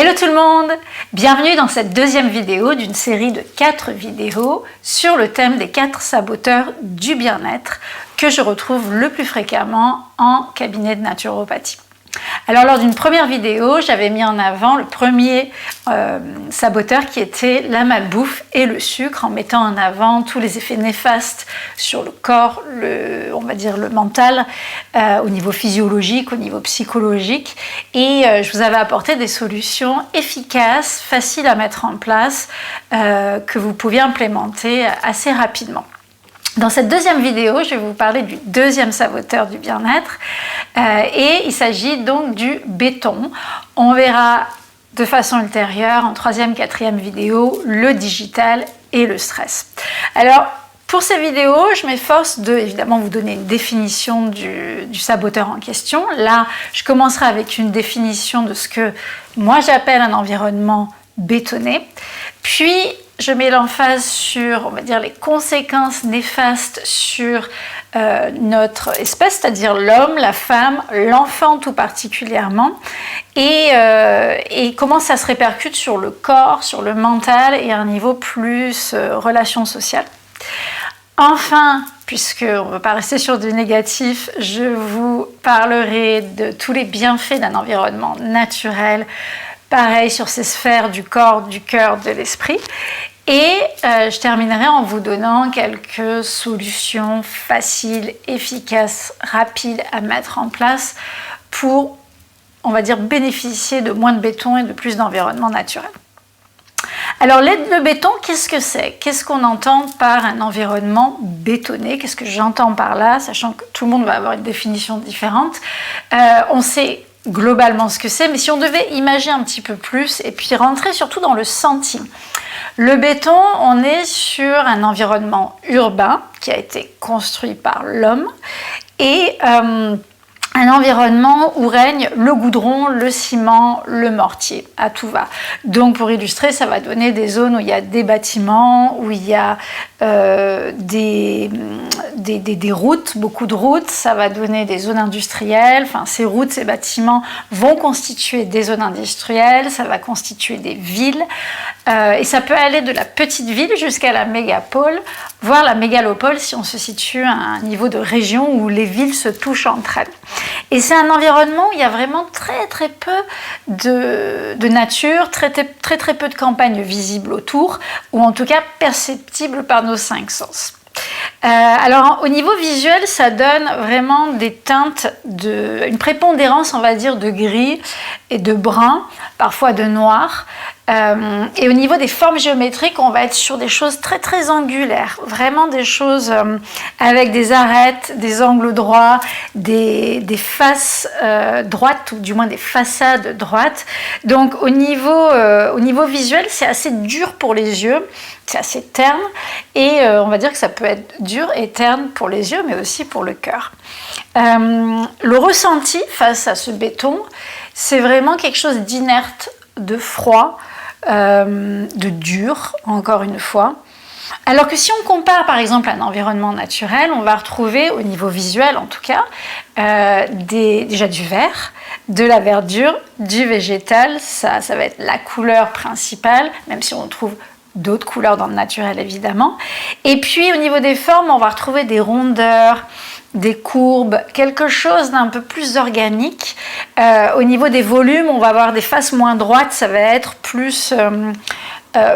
Hello tout le monde! Bienvenue dans cette deuxième vidéo d'une série de 4 vidéos sur le thème des 4 saboteurs du bien-être que je retrouve le plus fréquemment en cabinet de naturopathie. Alors lors d'une première vidéo, j'avais mis en avant le premier saboteur qui était la malbouffe et le sucre, en mettant en avant tous les effets néfastes sur le corps, on va dire le mental, au niveau physiologique, au niveau psychologique. Et je vous avais apporté des solutions efficaces, faciles à mettre en place, que vous pouviez implémenter assez rapidement. Dans cette deuxième vidéo, je vais vous parler du deuxième saboteur du bien-être et il s'agit donc du béton. On verra de façon ultérieure en troisième, quatrième vidéo le digital et le stress. Alors, pour ces vidéos, je m'efforce de, évidemment, vous donner une définition du saboteur en question. Là, je commencerai avec une définition de ce que moi j'appelle un environnement bétonné. Puis, je mets l'emphase sur, on va dire, les conséquences néfastes sur notre espèce, c'est-à-dire l'homme, la femme, l'enfant tout particulièrement, et comment ça se répercute sur le corps, sur le mental et à un niveau plus relation sociale. Enfin, puisqu'on ne veut pas rester sur du négatif, je vous parlerai de tous les bienfaits d'un environnement naturel, pareil sur ces sphères du corps, du cœur, de l'esprit. Et je terminerai en vous donnant quelques solutions faciles, efficaces, rapides à mettre en place pour, on va dire, bénéficier de moins de béton et de plus d'environnement naturel. Alors le béton, qu'est-ce que c'est? Qu'est-ce qu'on entend par un environnement bétonné? Qu'est-ce que j'entends par là? Sachant que tout le monde va avoir une définition différente. On sait globalement ce que c'est, mais si on devait imaginer un petit peu plus et puis rentrer surtout dans le senti. Le béton, on est sur un environnement urbain qui a été construit par l'homme et un environnement où règne le goudron, le ciment, le mortier, à tout va. Donc pour illustrer, ça va donner des zones où il y a des bâtiments, où il y a des routes, beaucoup de routes, ça va donner des zones industrielles, enfin ces routes, ces bâtiments vont constituer des zones industrielles, ça va constituer des villes, et ça peut aller de la petite ville jusqu'à la mégapole, voire la mégalopole si on se situe à un niveau de région où les villes se touchent entre elles. Et c'est un environnement où il y a vraiment très peu de nature, très peu de campagnes visibles autour, ou en tout cas perceptibles par nos 5 sens. Alors au niveau visuel, ça donne vraiment des teintes, une prépondérance, on va dire, de gris et de brun, parfois de noir. Et au niveau des formes géométriques, on va être sur des choses très angulaires, vraiment des choses avec des arêtes, des angles droits, des faces droites, ou du moins des façades droites. Donc au niveau visuel, c'est assez dur pour les yeux, c'est assez terne, et on va dire que ça peut être dur et terne pour les yeux, mais aussi pour le cœur. Le ressenti face à ce béton, c'est vraiment quelque chose d'inerte, de froid, de dur, encore une fois. Alors que si on compare par exemple à un environnement naturel, on va retrouver au niveau visuel en tout cas déjà du vert, de la verdure, du végétal, ça va être la couleur principale, même si on trouve d'autres couleurs dans le naturel évidemment. Et puis au niveau des formes, on va retrouver des rondeurs, des courbes, quelque chose d'un peu plus organique. Au niveau des volumes, on va avoir des faces moins droites, ça va être plus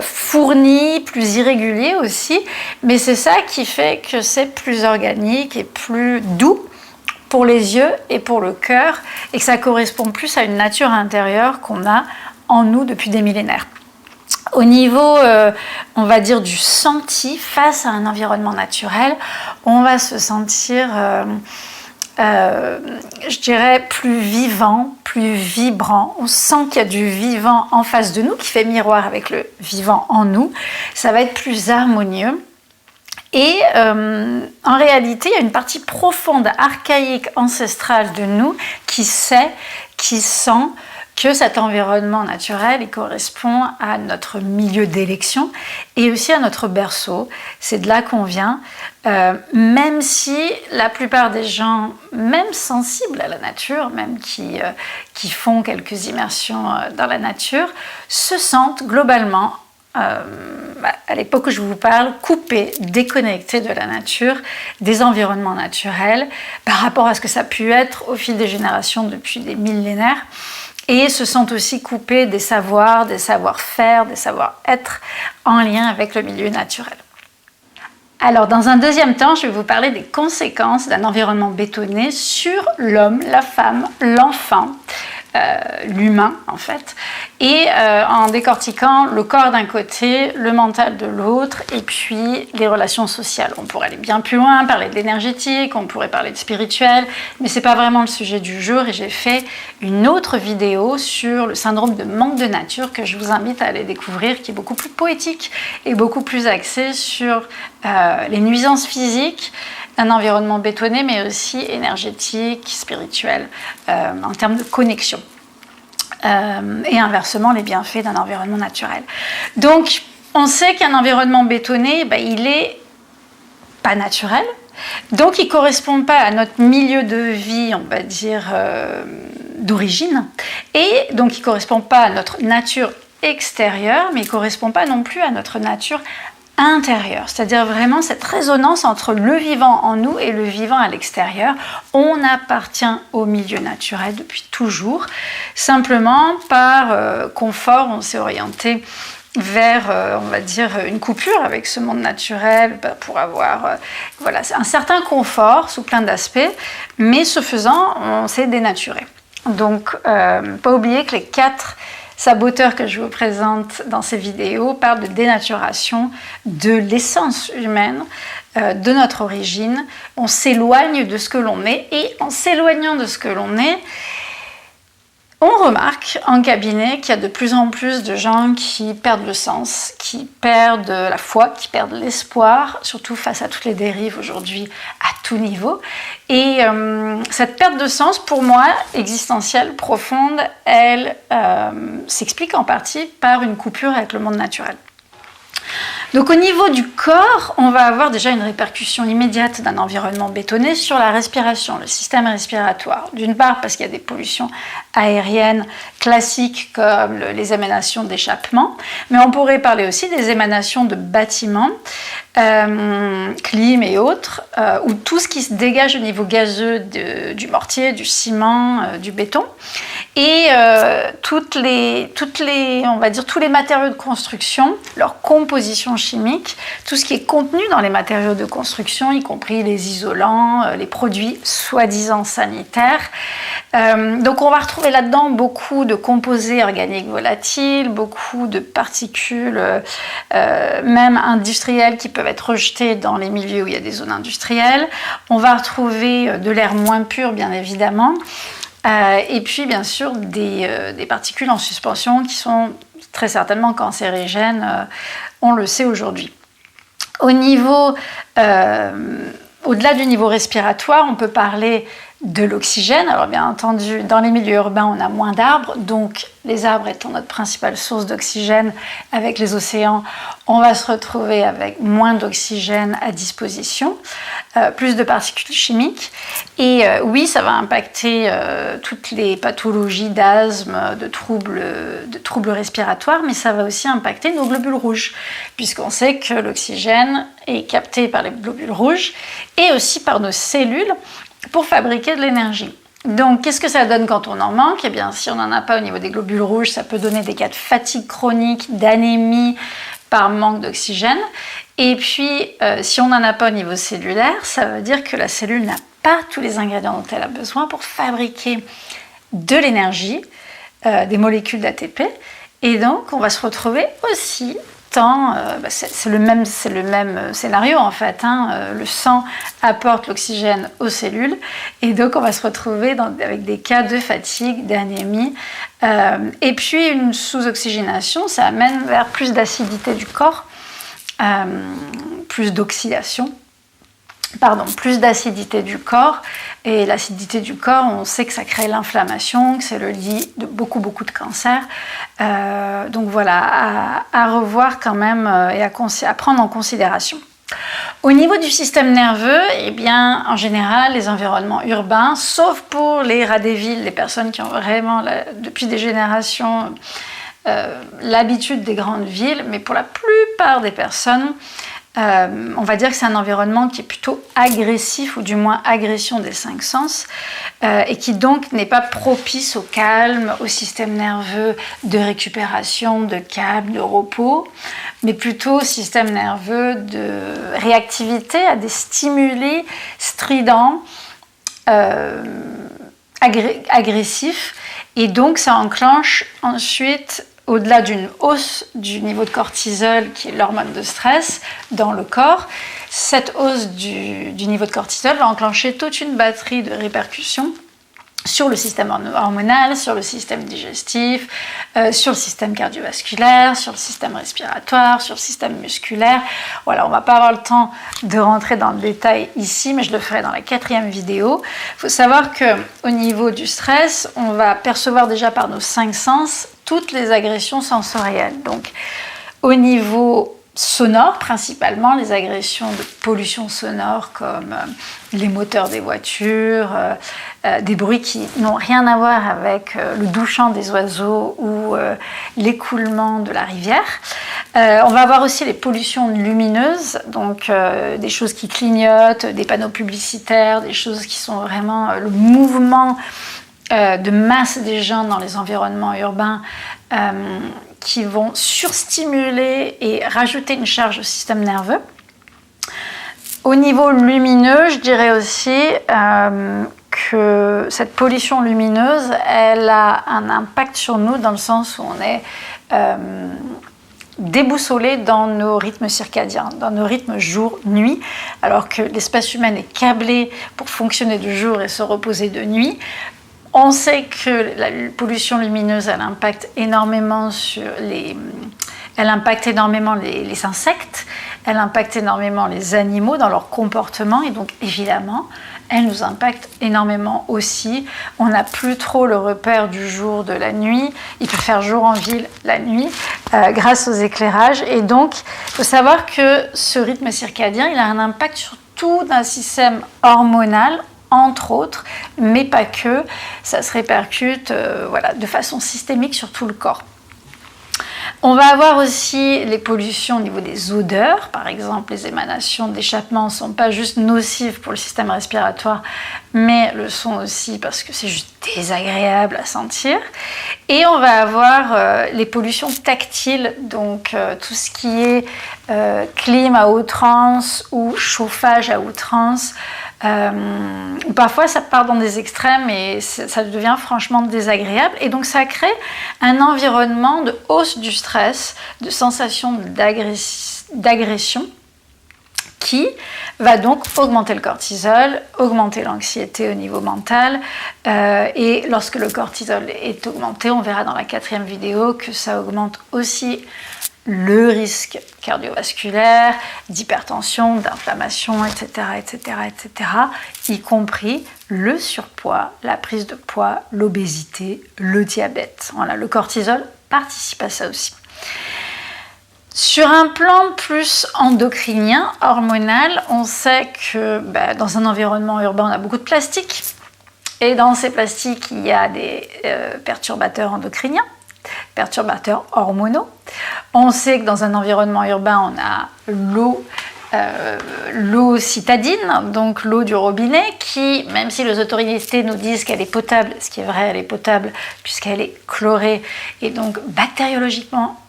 fourni, plus irrégulier aussi, mais c'est ça qui fait que c'est plus organique et plus doux pour les yeux et pour le cœur, et que ça correspond plus à une nature intérieure qu'on a en nous depuis des millénaires. Au niveau, on va dire, du senti face à un environnement naturel, on va se sentir, je dirais, plus vivant, plus vibrant. On sent qu'il y a du vivant en face de nous, qui fait miroir avec le vivant en nous. Ça va être plus harmonieux. Et en réalité, il y a une partie profonde, archaïque, ancestrale de nous qui sait, qui sent que cet environnement naturel, il correspond à notre milieu d'élection et aussi à notre berceau. C'est de là qu'on vient, même si la plupart des gens, même sensibles à la nature, même qui font quelques immersions dans la nature, se sentent globalement, à l'époque où je vous parle, coupés, déconnectés de la nature, des environnements naturels, par rapport à ce que ça a pu être au fil des générations depuis des millénaires, et se sentent aussi coupés des savoirs, des savoir-faire, des savoir-être en lien avec le milieu naturel. Alors, dans un deuxième temps, je vais vous parler des conséquences d'un environnement bétonné sur l'homme, la femme, l'enfant, l'humain en fait, et en décortiquant le corps d'un côté, le mental de l'autre, et puis les relations sociales. On pourrait aller bien plus loin, parler de l'énergétique, on pourrait parler de spirituel, mais c'est pas vraiment le sujet du jour, et j'ai fait une autre vidéo sur le syndrome de manque de nature que je vous invite à aller découvrir, qui est beaucoup plus poétique et beaucoup plus axée sur les nuisances physiques d'un environnement bétonné, mais aussi énergétique, spirituel, en termes de connexion. Et inversement, les bienfaits d'un environnement naturel. Donc, on sait qu'un environnement bétonné, il n'est pas naturel, donc il ne correspond pas à notre milieu de vie, on va dire, d'origine, et donc il ne correspond pas à notre nature extérieure, mais il ne correspond pas non plus à notre nature intérieur, c'est-à-dire vraiment cette résonance entre le vivant en nous et le vivant à l'extérieur. On appartient au milieu naturel depuis toujours, simplement par confort, on s'est orienté vers, on va dire, une coupure avec ce monde naturel pour avoir un certain confort sous plein d'aspects, mais ce faisant, on s'est dénaturé. Donc, pas oublier que les 4 saboteurs que je vous présente dans ces vidéos parlent de dénaturation de l'essence humaine, de notre origine. On s'éloigne de ce que l'on est, et en s'éloignant de ce que l'on est, on remarque en cabinet qu'il y a de plus en plus de gens qui perdent le sens, qui perdent la foi, qui perdent l'espoir, surtout face à toutes les dérives aujourd'hui à tout niveau. Et cette perte de sens, pour moi, existentielle, profonde, elle s'explique en partie par une coupure avec le monde naturel. Donc au niveau du corps, on va avoir déjà une répercussion immédiate d'un environnement bétonné sur la respiration, le système respiratoire. D'une part parce qu'il y a des pollutions aériennes classiques comme les émanations d'échappement, mais on pourrait parler aussi des émanations de bâtiments, clim et autres, ou tout ce qui se dégage au niveau gazeux du mortier, du ciment, du béton. Et on va dire tous les matériaux de construction, leur composition chimique, tout ce qui est contenu dans les matériaux de construction, y compris les isolants, les produits soi-disant sanitaires. Donc on va retrouver là-dedans beaucoup de composés organiques volatiles, beaucoup de particules, même industrielles, qui peuvent être rejetées dans les milieux où il y a des zones industrielles. On va retrouver de l'air moins pur, bien évidemment. Et puis bien sûr des particules en suspension qui sont très certainement cancérigènes, on le sait aujourd'hui. Au-delà du niveau respiratoire, on peut parler de l'oxygène. Alors bien entendu, dans les milieux urbains, on a moins d'arbres, donc les arbres étant notre principale source d'oxygène, avec les océans, on va se retrouver avec moins d'oxygène à disposition, plus de particules chimiques. Et oui, ça va impacter toutes les pathologies d'asthme, de troubles respiratoires, mais ça va aussi impacter nos globules rouges, puisqu'on sait que l'oxygène est capté par les globules rouges et aussi par nos cellules pour fabriquer de l'énergie. Donc, qu'est-ce que ça donne quand on en manque? Eh bien, si on n'en a pas au niveau des globules rouges, ça peut donner des cas de fatigue chronique, d'anémie par manque d'oxygène. Et puis, si on n'en a pas au niveau cellulaire, ça veut dire que la cellule n'a pas tous les ingrédients dont elle a besoin pour fabriquer de l'énergie, des molécules d'ATP. Et donc, on va se retrouver aussi c'est le même scénario en fait, le sang apporte l'oxygène aux cellules et donc on va se retrouver avec des cas de fatigue, d'anémie, et puis une sous-oxygénation, ça amène vers plus d'acidité du corps, plus d'oxydation. plus d'acidité du corps. Et l'acidité du corps, on sait que ça crée l'inflammation, que c'est le lit de beaucoup de cancers. Donc voilà, à revoir quand même et à prendre en considération. Au niveau du système nerveux, eh bien, en général, les environnements urbains, sauf pour les rats des villes, les personnes qui ont vraiment, depuis des générations, l'habitude des grandes villes, mais pour la plupart des personnes, on va dire que c'est un environnement qui est plutôt agressif, ou du moins agression des 5 sens, et qui donc n'est pas propice au calme, au système nerveux de récupération, de calme, de repos, mais plutôt au système nerveux de réactivité à des stimuli stridents, agressifs, et donc ça enclenche ensuite, au-delà d'une hausse du niveau de cortisol, qui est l'hormone de stress, dans le corps, cette hausse du niveau de cortisol va enclencher toute une batterie de répercussions sur le système hormonal, sur le système digestif, sur le système cardiovasculaire, sur le système respiratoire, sur le système musculaire. Voilà, on ne va pas avoir le temps de rentrer dans le détail ici, mais je le ferai dans la 4e vidéo. Il faut savoir qu'au niveau du stress, on va percevoir déjà par nos 5 sens toutes les agressions sensorielles. Donc, au niveau sonore, principalement les agressions de pollution sonore comme les moteurs des voitures, des bruits qui n'ont rien à voir avec le doux chant des oiseaux ou l'écoulement de la rivière. On va avoir aussi les pollutions lumineuses, donc des choses qui clignotent, des panneaux publicitaires, des choses qui sont vraiment le mouvement de masse des gens dans les environnements urbains qui vont surstimuler et rajouter une charge au système nerveux. Au niveau lumineux, je dirais aussi que cette pollution lumineuse, elle a un impact sur nous dans le sens où on est déboussolé dans nos rythmes circadiens, dans nos rythmes jour-nuit, alors que l'espèce humaine est câblée pour fonctionner de jour et se reposer de nuit. On sait que la pollution lumineuse, elle impacte énormément les insectes, elle impacte énormément les animaux dans leur comportement, et donc évidemment, elle nous impacte énormément aussi. On n'a plus trop le repère du jour, de la nuit. Il peut faire jour en ville la nuit grâce aux éclairages. Et donc, il faut savoir que ce rythme circadien, il a un impact sur tout un système hormonal, entre autres, mais pas que. Ça se répercute de façon systémique sur tout le corps. On va avoir aussi les pollutions au niveau des odeurs. Par exemple, les émanations d'échappement ne sont pas juste nocives pour le système respiratoire, mais le sont aussi parce que c'est juste désagréable à sentir. Et on va avoir les pollutions tactiles, donc tout ce qui est clim à outrance ou chauffage à outrance. Parfois ça part dans des extrêmes et ça devient franchement désagréable, et donc ça crée un environnement de hausse du stress, de sensation d'agression qui va donc augmenter le cortisol, augmenter l'anxiété au niveau mental, et lorsque le cortisol est augmenté, on verra dans la 4e vidéo que ça augmente aussi le risque cardiovasculaire, d'hypertension, d'inflammation, etc., y compris le surpoids, la prise de poids, l'obésité, le diabète. Voilà, le cortisol participe à ça aussi. Sur un plan plus endocrinien, hormonal, on sait que dans un environnement urbain, on a beaucoup de plastique. Et dans ces plastiques, il y a des perturbateurs endocriniens, perturbateurs hormonaux. On sait que dans un environnement urbain, on a l'eau citadine, donc l'eau du robinet, qui, même si les autorités nous disent qu'elle est potable, ce qui est vrai, elle est potable puisqu'elle est chlorée, et donc bactériologiquement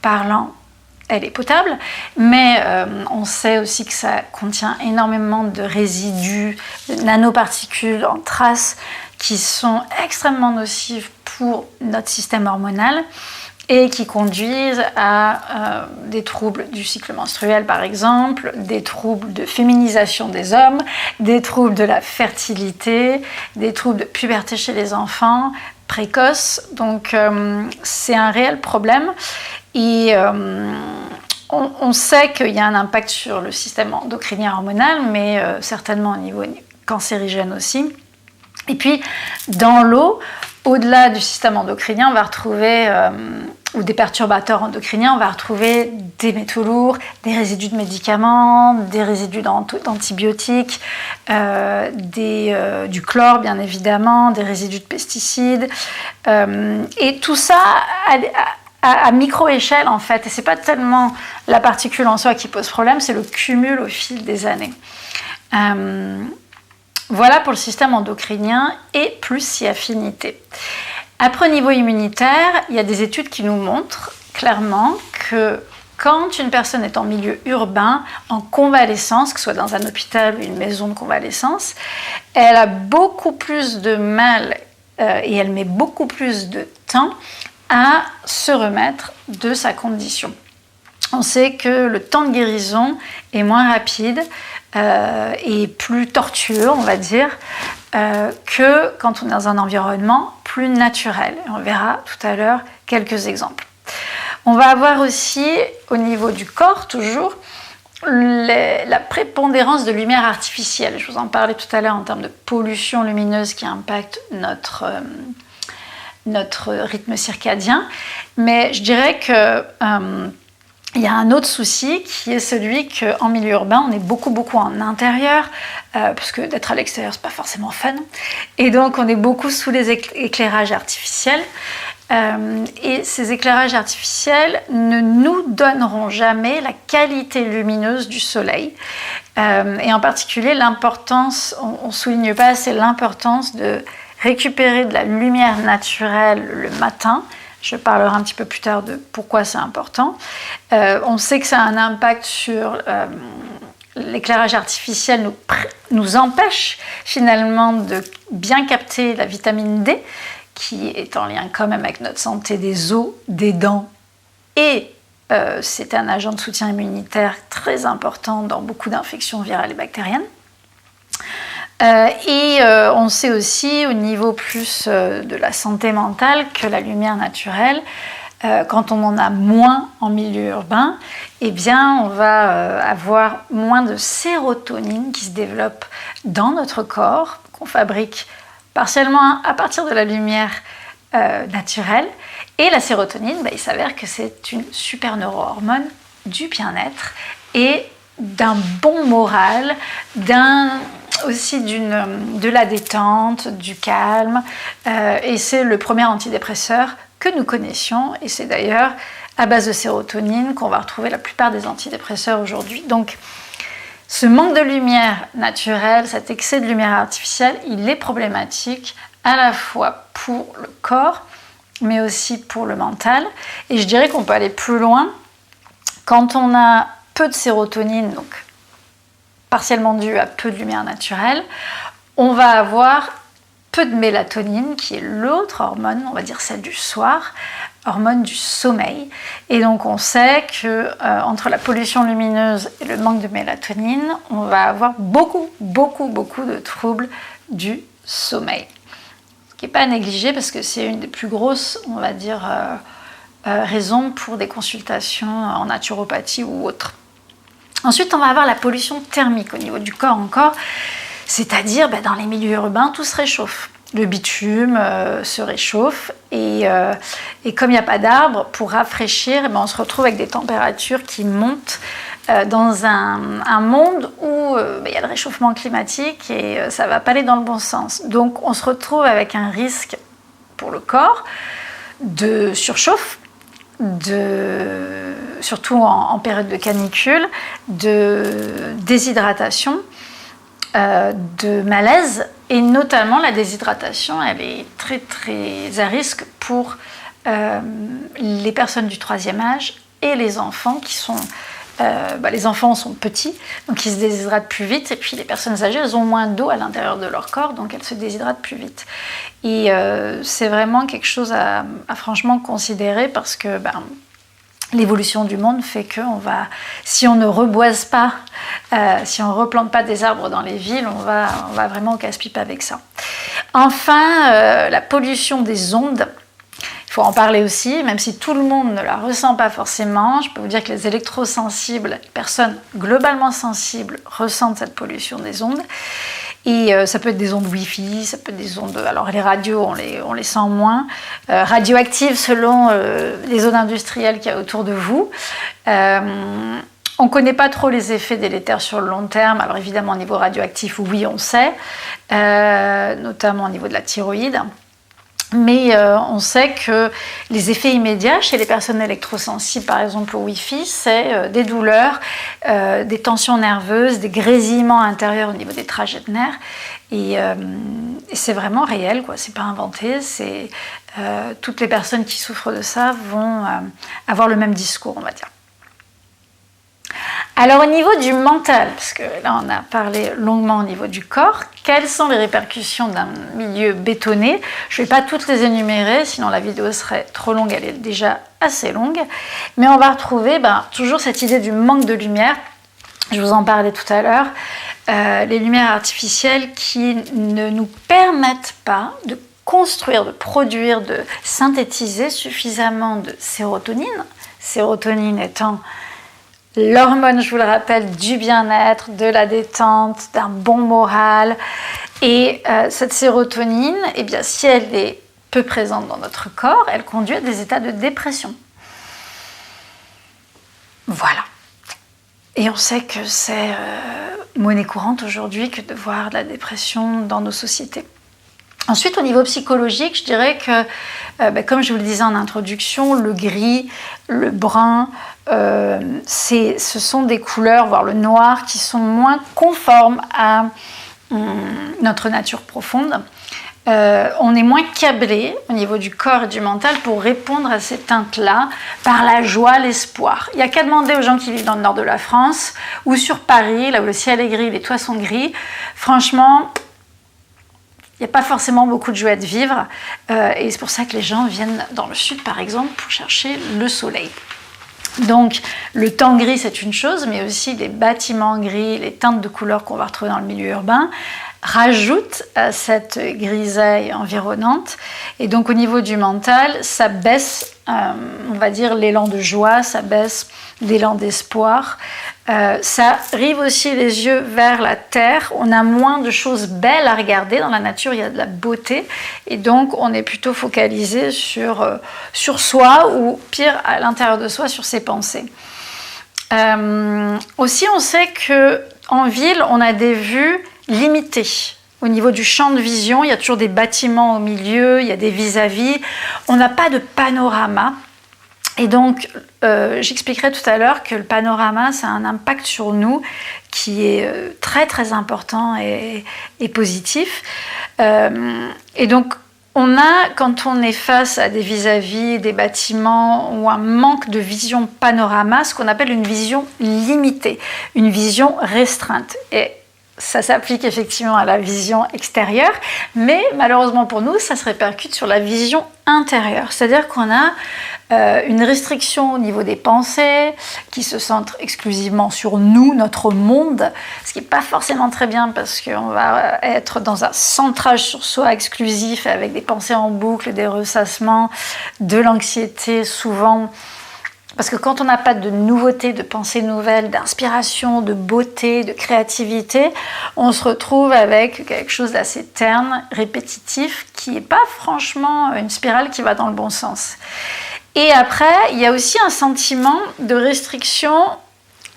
parlant, elle est potable, mais on sait aussi que ça contient énormément de résidus, de nanoparticules en traces qui sont extrêmement nocives pour notre système hormonal et qui conduisent à des troubles du cycle menstruel par exemple, des troubles de féminisation des hommes, des troubles de la fertilité, des troubles de puberté chez les enfants précoces. Donc c'est un réel problème, et on sait qu'il y a un impact sur le système endocrinien hormonal, mais certainement au niveau cancérigène aussi. Et puis, dans l'eau, au-delà du système endocrinien, on va retrouver, ou des perturbateurs endocriniens, on va retrouver des métaux lourds, des résidus de médicaments, des résidus d'antibiotiques, du chlore bien évidemment, des résidus de pesticides. Et tout ça à micro-échelle en fait. Et c'est pas tellement la particule en soi qui pose problème, c'est le cumul au fil des années. Voilà pour le système endocrinien et plus si affinité. Après, au niveau immunitaire, il y a des études qui nous montrent clairement que quand une personne est en milieu urbain, en convalescence, que ce soit dans un hôpital ou une maison de convalescence, elle a beaucoup plus de mal et elle met beaucoup plus de temps à se remettre de sa condition. On sait que le temps de guérison est moins rapide et plus tortueux, on va dire, que quand on est dans un environnement plus naturel. On verra tout à l'heure quelques exemples. On va avoir aussi, au niveau du corps, toujours, la prépondérance de lumière artificielle. Je vous en parlais tout à l'heure en termes de pollution lumineuse qui impacte notre rythme circadien. Mais je dirais que il y a un autre souci qui est celui qu'en milieu urbain, on est beaucoup en intérieur, parce que d'être à l'extérieur, c'est pas forcément fun. Et donc, on est beaucoup sous les éclairages artificiels. Et ces éclairages artificiels ne nous donneront jamais la qualité lumineuse du soleil. Et en particulier, l'importance, on ne souligne pas assez l'importance de récupérer de la lumière naturelle le matin. Je parlerai un petit peu plus tard de pourquoi c'est important. On sait que ça a un impact sur l'éclairage artificiel, nous empêche finalement de bien capter la vitamine D, qui est en lien quand même avec notre santé des os, des dents, et c'est un agent de soutien immunitaire très important dans beaucoup d'infections virales et bactériennes. On sait aussi au niveau plus de la santé mentale que la lumière naturelle, quand on en a moins en milieu urbain, eh bien on va avoir moins de sérotonine qui se développe dans notre corps, qu'on fabrique partiellement à partir de la lumière naturelle. Et la sérotonine, il s'avère que c'est une super neurohormone du bien-être et d'un bon moral, aussi de la détente, du calme, et c'est le premier antidépresseur que nous connaissions, et c'est d'ailleurs à base de sérotonine qu'on va retrouver la plupart des antidépresseurs aujourd'hui. Donc ce manque de lumière naturelle, cet excès de lumière artificielle, il est problématique à la fois pour le corps, mais aussi pour le mental, et je dirais qu'on peut aller plus loin. Quand on a peu de sérotonine, donc partiellement dû à peu de lumière naturelle, on va avoir peu de mélatonine, qui est l'autre hormone, on va dire celle du soir, hormone du sommeil. Et donc on sait que entre la pollution lumineuse et le manque de mélatonine, on va avoir beaucoup de troubles du sommeil. Ce qui n'est pas à négliger parce que c'est une des plus grosses, on va dire, raisons pour des consultations en naturopathie ou autre. Ensuite, on va avoir la pollution thermique au niveau du corps encore, c'est-à-dire dans les milieux urbains, tout se réchauffe. Le bitume se réchauffe et comme il n'y a pas d'arbres pour rafraîchir, on se retrouve avec des températures qui montent dans un monde où il y a le réchauffement climatique et ça ne va pas aller dans le bon sens. Donc on se retrouve avec un risque pour le corps de surchauffe, surtout en période de canicule, de déshydratation, de malaise, et notamment la déshydratation, elle est très à risque pour les personnes du troisième âge et les enfants qui sont... les enfants sont petits, donc ils se déshydratent plus vite, et puis les personnes âgées, elles ont moins d'eau à l'intérieur de leur corps, donc elles se déshydratent plus vite. Et c'est vraiment quelque chose à franchement considérer, parce que l'évolution du monde fait que si on ne reboise pas, si on ne replante pas des arbres dans les villes, on va vraiment au casse-pipe avec ça. Enfin, la pollution des ondes. Il faut en parler aussi, même si tout le monde ne la ressent pas forcément. Je peux vous dire que les électrosensibles, les personnes globalement sensibles, ressentent cette pollution des ondes. Et ça peut être des ondes Wi-Fi, ça peut être des ondes... Alors les radios, on les sent moins. Radioactives selon les zones industrielles qu'il y a autour de vous. On ne connaît pas trop les effets délétères sur le long terme. Alors évidemment, au niveau radioactif, oui, on sait, notamment au niveau de la thyroïde. Mais on sait que les effets immédiats chez les personnes électrosensibles, par exemple au Wi-Fi, c'est des douleurs, des tensions nerveuses, des grésillements intérieurs au niveau des trajets de nerfs. Et c'est vraiment réel, quoi. C'est pas inventé. Toutes les personnes qui souffrent de ça vont avoir le même discours, on va dire. Alors au niveau du mental, parce que là on a parlé longuement au niveau du corps, quelles sont les répercussions d'un milieu bétonné? Je ne vais pas toutes les énumérer, sinon la vidéo serait trop longue, elle est déjà assez longue. Mais on va retrouver toujours cette idée du manque de lumière. Je vous en parlais tout à l'heure. Les lumières artificielles qui ne nous permettent pas de construire, de produire, de synthétiser suffisamment de sérotonine. Sérotonine étant l'hormone, je vous le rappelle, du bien-être, de la détente, d'un bon moral. Et cette sérotonine, eh bien, si elle est peu présente dans notre corps, elle conduit à des états de dépression. Voilà. Et on sait que c'est monnaie courante aujourd'hui que de voir de la dépression dans nos sociétés. Ensuite, au niveau psychologique, je dirais que, comme je vous le disais en introduction, le gris, le brun, ce sont des couleurs, voire le noir, qui sont moins conformes à notre nature profonde. On est moins câblé au niveau du corps et du mental pour répondre à ces teintes-là par la joie, l'espoir. Il n'y a qu'à demander aux gens qui vivent dans le nord de la France ou sur Paris, là où le ciel est gris, les toits sont gris. Franchement, il n'y a pas forcément beaucoup de joie de vivre et c'est pour ça que les gens viennent dans le sud, par exemple, pour chercher le soleil. Donc, le temps gris, c'est une chose, mais aussi les bâtiments gris, les teintes de couleurs qu'on va retrouver dans le milieu urbain, rajoutent à cette grisaille environnante. Et donc, au niveau du mental, ça baisse, on va dire, l'élan de joie, ça baisse l'élan d'espoir. Ça rive aussi les yeux vers la terre. On a moins de choses belles à regarder. Dans la nature, il y a de la beauté. Et donc, on est plutôt focalisé sur soi ou, pire, à l'intérieur de soi, sur ses pensées. Aussi, on sait qu'en ville, on a des vues limitées. Au niveau du champ de vision, il y a toujours des bâtiments au milieu, il y a des vis-à-vis. On n'a pas de panorama. Et donc, j'expliquerai tout à l'heure que le panorama, ça a un impact sur nous qui est très très important et positif. Et donc, quand on est face à des vis-à-vis, des bâtiments ou un manque de vision panorama, ce qu'on appelle une vision limitée, une vision restreinte. Et ça s'applique effectivement à la vision extérieure, mais malheureusement pour nous, ça se répercute sur la vision intérieure. C'est-à-dire qu'on a une restriction au niveau des pensées qui se centre exclusivement sur nous, notre monde, ce qui n'est pas forcément très bien parce qu'on va être dans un centrage sur soi exclusif avec des pensées en boucle, des ressassements, de l'anxiété souvent. Parce que quand on n'a pas de nouveauté, de pensée nouvelle, d'inspiration, de beauté, de créativité, on se retrouve avec quelque chose d'assez terne, répétitif, qui n'est pas franchement une spirale qui va dans le bon sens. Et après, il y a aussi un sentiment de restriction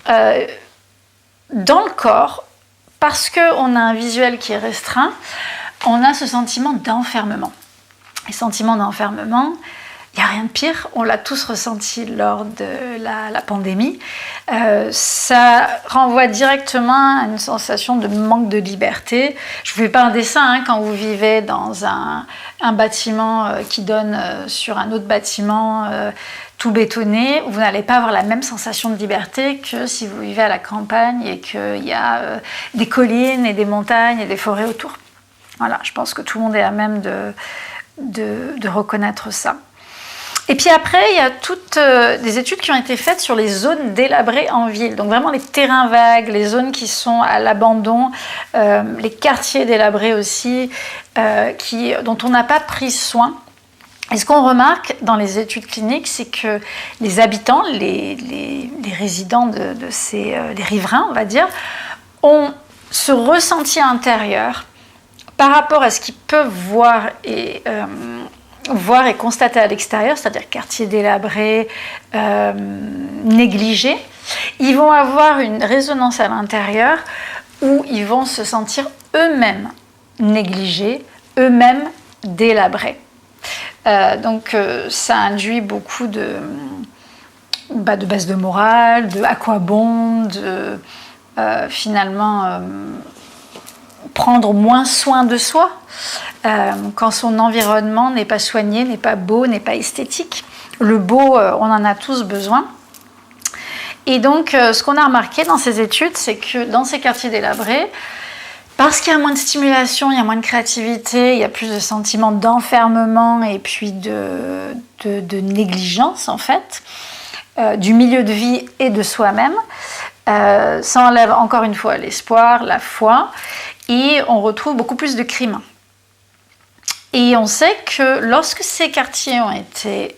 dans le corps, parce qu'on a un visuel qui est restreint, on a ce sentiment d'enfermement. Et sentiment d'enfermement, il n'y a rien de pire, on l'a tous ressenti lors de la pandémie. Ça renvoie directement à une sensation de manque de liberté. Je ne vous fais pas un dessin, quand vous vivez dans un bâtiment qui donne sur un autre bâtiment tout bétonné, vous n'allez pas avoir la même sensation de liberté que si vous vivez à la campagne et qu'il y a des collines et des montagnes et des forêts autour. Voilà, je pense que tout le monde est à même de reconnaître ça. Et puis après, il y a toutes des études qui ont été faites sur les zones délabrées en ville. Donc vraiment les terrains vagues, les zones qui sont à l'abandon, les quartiers délabrés aussi, dont on n'a pas pris soin. Et ce qu'on remarque dans les études cliniques, c'est que les habitants, les résidents les riverains, on va dire, ont ce ressenti intérieur par rapport à ce qu'ils peuvent voir et constater à l'extérieur, c'est-à-dire quartier délabré, négligé. Ils vont avoir une résonance à l'intérieur où ils vont se sentir eux-mêmes négligés, eux-mêmes délabrés. Donc ça induit beaucoup de baisse de morale, de à quoi bon, de finalement prendre moins soin de soi quand son environnement n'est pas soigné, n'est pas beau, n'est pas esthétique. Le beau, on en a tous besoin. Et donc ce qu'on a remarqué dans ces études, c'est que dans ces quartiers délabrés, parce qu'il y a moins de stimulation, il y a moins de créativité, il y a plus de sentiments d'enfermement et puis de négligence en fait, du milieu de vie et de soi-même. Ça enlève encore une fois l'espoir, la foi, et on retrouve beaucoup plus de crimes. Et on sait que lorsque ces quartiers ont été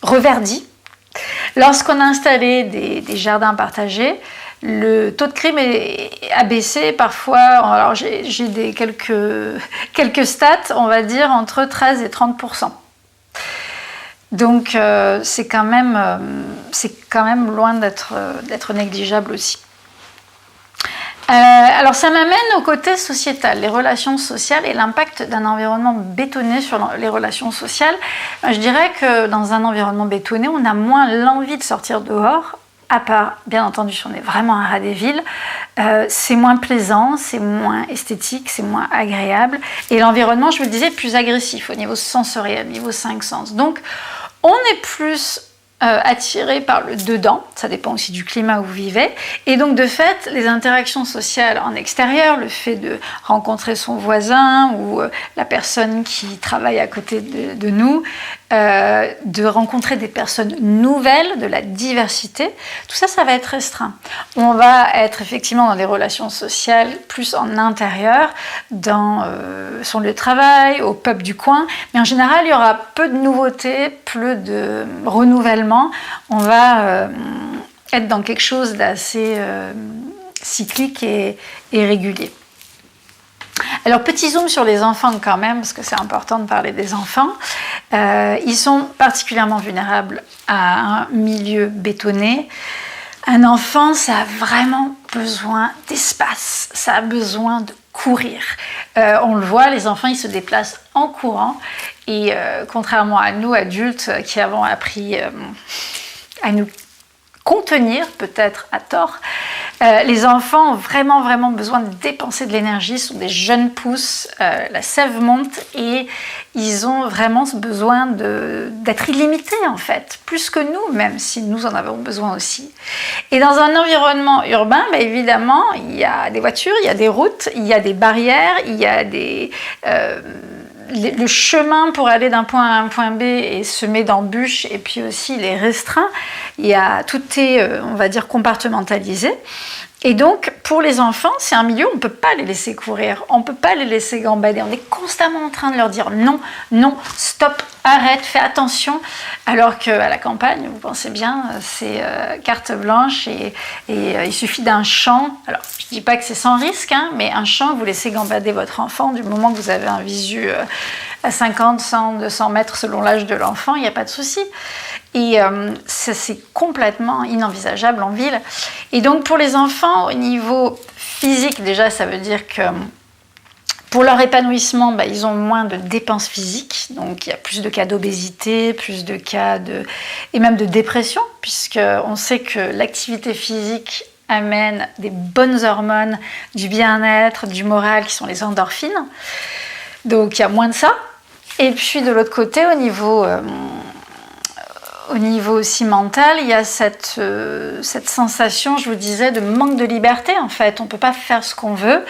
reverdis, lorsqu'on a installé des jardins partagés, le taux de crime a baissé parfois, alors j'ai quelques stats, on va dire entre 13 et 30%. Donc c'est quand même loin d'être négligeable aussi. Alors ça m'amène au côté sociétal, les relations sociales et l'impact d'un environnement bétonné sur les relations sociales. Je dirais que dans un environnement bétonné, on a moins l'envie de sortir dehors, à part, bien entendu, si on est vraiment un rat des villes. C'est moins plaisant, c'est moins esthétique, c'est moins agréable. Et l'environnement, je vous le disais, plus agressif au niveau sensoriel, au niveau 5 sens. Donc, on est plus attiré par le dedans, ça dépend aussi du climat où vous vivez, et donc de fait les interactions sociales en extérieur, le fait de rencontrer son voisin ou la personne qui travaille à côté de nous, de rencontrer des personnes nouvelles, de la diversité, tout ça, ça va être restreint. On va être effectivement dans des relations sociales plus en intérieur, dans son lieu de travail, au pub du coin, mais en général il y aura peu de nouveautés, peu de renouvellement. On va être dans quelque chose d'assez cyclique et régulier. Alors petit zoom sur les enfants quand même, parce que c'est important de parler des enfants. Ils sont particulièrement vulnérables à un milieu bétonné. Un enfant, ça a vraiment besoin d'espace, ça a besoin de courir. On le voit, les enfants, ils se déplacent en courant. Et contrairement à nous, adultes, qui avons appris à nous contenir, peut-être à tort, les enfants ont vraiment, vraiment besoin de dépenser de l'énergie. Ce sont des jeunes pousses, la sève monte et ils ont vraiment ce besoin d'être illimités en fait, plus que nous, même si nous en avons besoin aussi. Et dans un environnement urbain, bah, évidemment, il y a des voitures, il y a des routes, il y a des barrières, il y a le chemin pour aller d'un point A à un point B est semé d'embûches et puis aussi il est restreint. Tout est, on va dire, compartimentalisé. Et donc, pour les enfants, c'est un milieu où on ne peut pas les laisser courir, on ne peut pas les laisser gambader. On est constamment en train de leur dire non, non, stop, arrête, fais attention. Alors qu'à la campagne, vous pensez bien, c'est carte blanche et il suffit d'un champ. Alors, je ne dis pas que c'est sans risque, hein, mais un champ, vous laissez gambader votre enfant du moment que vous avez un visu à 50, 100, 200 mètres selon l'âge de l'enfant, il n'y a pas de souci. Et ça, c'est complètement inenvisageable en ville. Et donc, pour les enfants, au niveau physique, déjà, ça veut dire que pour leur épanouissement, bah, ils ont moins de dépenses physiques. Donc, il y a plus de cas d'obésité, plus de cas et même de dépression, puisqu'on sait que l'activité physique amène des bonnes hormones, du bien-être, du moral, qui sont les endorphines. Donc, il y a moins de ça. Et puis, de l'autre côté, au niveau aussi mental, il y a cette sensation, je vous disais, de manque de liberté en fait. On ne peut pas faire ce qu'on veut.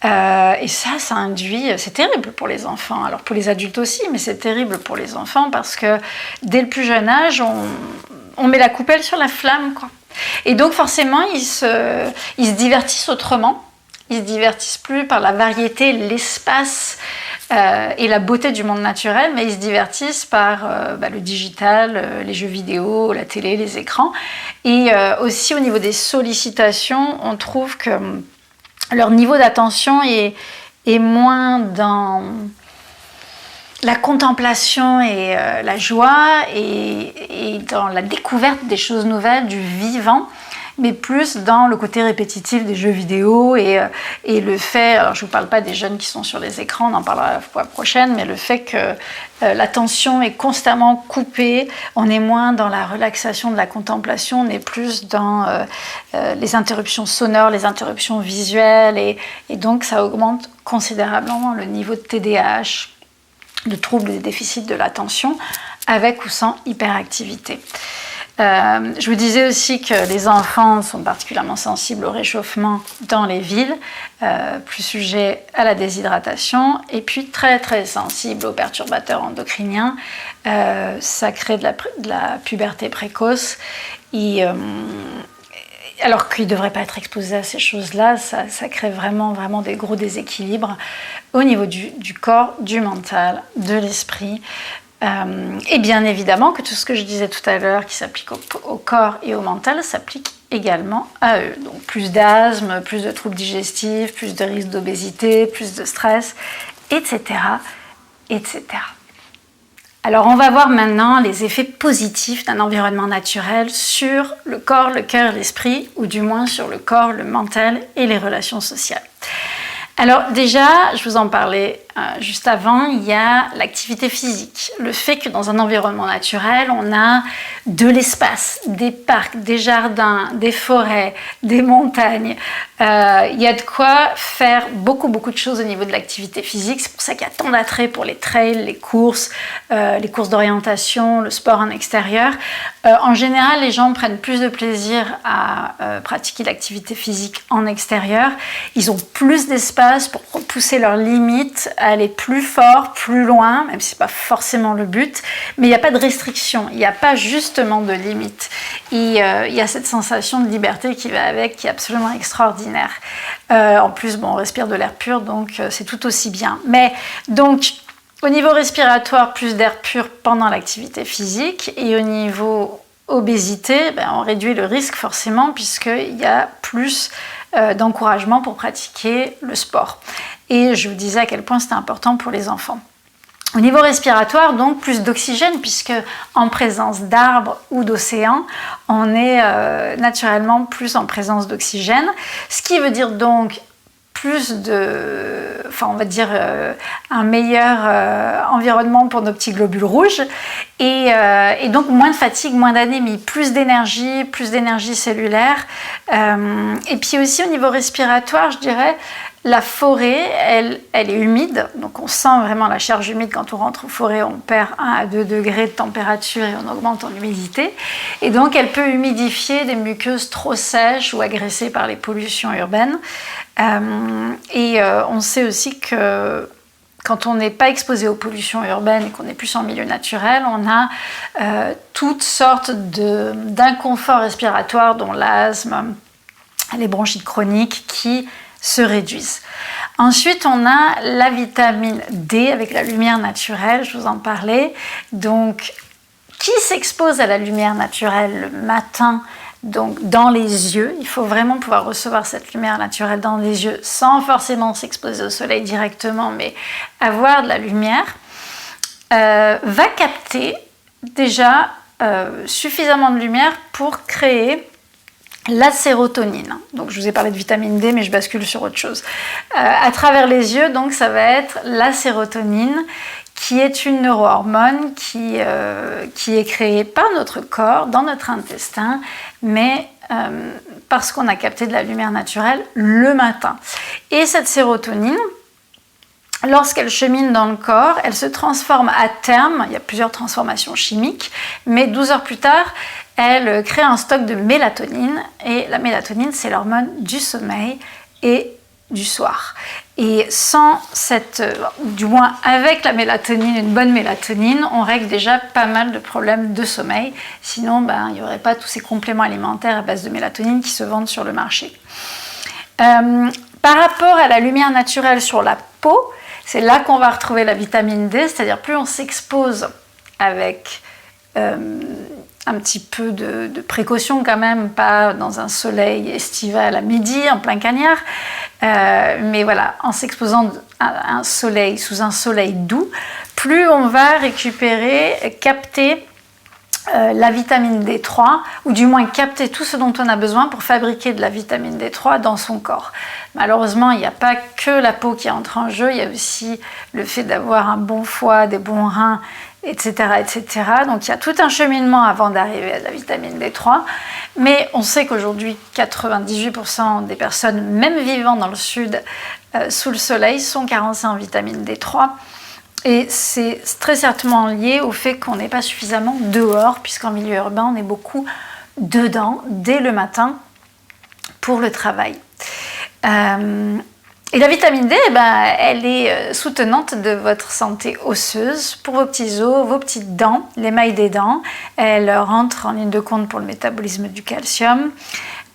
Et ça induit... C'est terrible pour les enfants. Alors pour les adultes aussi, mais c'est terrible pour les enfants parce que dès le plus jeune âge, on met la coupelle sur la flamme, quoi. Et donc forcément, ils se divertissent autrement. Ils se divertissent plus par la variété, l'espace, et la beauté du monde naturel, mais ils se divertissent par le digital, les jeux vidéo, la télé, les écrans. Et aussi au niveau des sollicitations, on trouve que leur niveau d'attention est moins dans la contemplation et la joie et dans la découverte des choses nouvelles, du vivant, mais plus dans le côté répétitif des jeux vidéo et le fait, alors je ne vous parle pas des jeunes qui sont sur les écrans, on en parlera la fois prochaine, mais le fait que l'attention est constamment coupée, on est moins dans la relaxation de la contemplation, on est plus dans les interruptions sonores, les interruptions visuelles, et donc ça augmente considérablement le niveau de TDAH, de troubles et déficits de l'attention, avec ou sans hyperactivité. Je vous disais aussi que les enfants sont particulièrement sensibles au réchauffement dans les villes, plus sujets à la déshydratation, et puis très très sensibles aux perturbateurs endocriniens. Ça crée de la puberté précoce. Alors qu'ils ne devraient pas être exposés à ces choses-là, ça crée vraiment des gros déséquilibres au niveau du corps, du mental, de l'esprit. Et bien évidemment que tout ce que je disais tout à l'heure qui s'applique au corps et au mental s'applique également à eux. Donc plus d'asthme, plus de troubles digestifs, plus de risques d'obésité, plus de stress, etc., etc. Alors on va voir maintenant les effets positifs d'un environnement naturel sur le corps, le cœur, l'esprit, ou du moins sur le corps, le mental et les relations sociales. Alors déjà, je vous en parlais juste avant, il y a l'activité physique. Le fait que dans un environnement naturel, on a de l'espace, des parcs, des jardins, des forêts, des montagnes. Il y a de quoi faire beaucoup de choses au niveau de l'activité physique. C'est pour ça qu'il y a tant d'attrait pour les trails, les courses d'orientation, le sport en extérieur. En général, les gens prennent plus de plaisir à pratiquer l'activité physique en extérieur. Ils ont plus d'espace pour pousser leurs limites, aller plus fort, plus loin, même si ce n'est pas forcément le but, mais il n'y a pas de restriction, il n'y a pas justement de limite. Il y a cette sensation de liberté qui va avec, qui est absolument extraordinaire. En plus, on respire de l'air pur, donc c'est tout aussi bien. Mais donc, au niveau respiratoire, plus d'air pur pendant l'activité physique, et au niveau obésité, on réduit le risque forcément, puisqu'il y a plus d'encouragement pour pratiquer le sport. Et je vous disais à quel point c'était important pour les enfants. Au niveau respiratoire, donc plus d'oxygène, puisque en présence d'arbres ou d'océans, on est naturellement plus en présence d'oxygène, ce qui veut dire donc un meilleur environnement pour nos petits globules rouges et donc moins de fatigue, moins d'anémie, plus d'énergie cellulaire. Et puis aussi au niveau respiratoire, je dirais, la forêt, elle est humide, donc on sent vraiment la charge humide quand on rentre en forêt, on perd 1 à 2 degrés de température et on augmente en humidité. Et donc elle peut humidifier des muqueuses trop sèches ou agressées par les pollutions urbaines. On sait aussi que quand on n'est pas exposé aux pollutions urbaines et qu'on est plus en milieu naturel, on a toutes sortes d'inconforts respiratoires, dont l'asthme, les bronchites chroniques, qui se réduisent. Ensuite, on a la vitamine D avec la lumière naturelle, je vous en parlais. Donc, qui s'expose à la lumière naturelle le matin, donc dans les yeux, il faut vraiment pouvoir recevoir cette lumière naturelle dans les yeux sans forcément s'exposer au soleil directement, mais avoir de la lumière, va capter déjà suffisamment de lumière pour créer la sérotonine. Donc je vous ai parlé de vitamine D, mais je bascule sur autre chose. À travers les yeux, donc ça va être la sérotonine, qui est une neurohormone qui est créée par notre corps, dans notre intestin, mais parce qu'on a capté de la lumière naturelle le matin. Et cette sérotonine, lorsqu'elle chemine dans le corps, elle se transforme à terme, il y a plusieurs transformations chimiques, mais 12 heures plus tard, elle crée un stock de mélatonine, et la mélatonine, c'est l'hormone du sommeil et du soir. Et sans du moins avec la mélatonine, une bonne mélatonine, on règle déjà pas mal de problèmes de sommeil. Sinon, il n'y aurait pas tous ces compléments alimentaires à base de mélatonine qui se vendent sur le marché. Par rapport à la lumière naturelle sur la peau, C'est là qu'on va retrouver la vitamine D, c'est-à-dire plus on s'expose avec un petit peu de précaution quand même, pas dans un soleil estival à midi, en plein cagnard, mais voilà, en s'exposant à un soleil, sous un soleil doux, plus on va récupérer, capter la vitamine D3, ou du moins capter tout ce dont on a besoin pour fabriquer de la vitamine D3 dans son corps. Malheureusement, il n'y a pas que la peau qui entre en jeu, il y a aussi le fait d'avoir un bon foie, des bons reins, etc., etc. Donc il y a tout un cheminement avant d'arriver à la vitamine D3. Mais on sait qu'aujourd'hui, 98% des personnes, même vivant dans le sud, sous le soleil, sont carencées en vitamine D3. Et c'est très certainement lié au fait qu'on n'est pas suffisamment dehors, puisqu'en milieu urbain, on est beaucoup dedans, dès le matin, pour le travail. Et la vitamine D, elle est soutenante de votre santé osseuse, pour vos petits os, vos petites dents, l'émail des dents. Elle rentre en ligne de compte pour le métabolisme du calcium.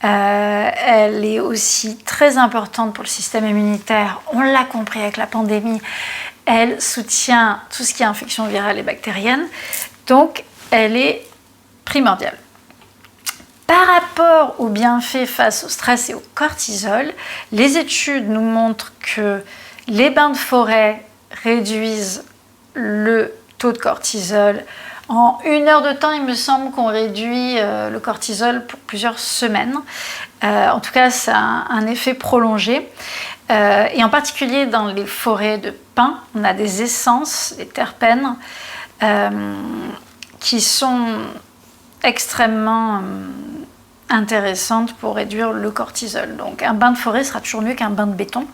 Elle est aussi très importante pour le système immunitaire. On l'a compris avec la pandémie. Elle soutient tout ce qui est infection virale et bactérienne. Donc, elle est primordiale. Par rapport aux bienfaits face au stress et au cortisol, les études nous montrent que les bains de forêt réduisent le taux de cortisol. En 1 heure de temps, il me semble qu'on réduit le cortisol pour plusieurs semaines. En tout cas, ça a un effet prolongé. Et en particulier dans les forêts de pins, on a des essences, des terpènes, qui sont extrêmement intéressantes pour réduire le cortisol. Donc un bain de forêt sera toujours mieux qu'un bain de béton.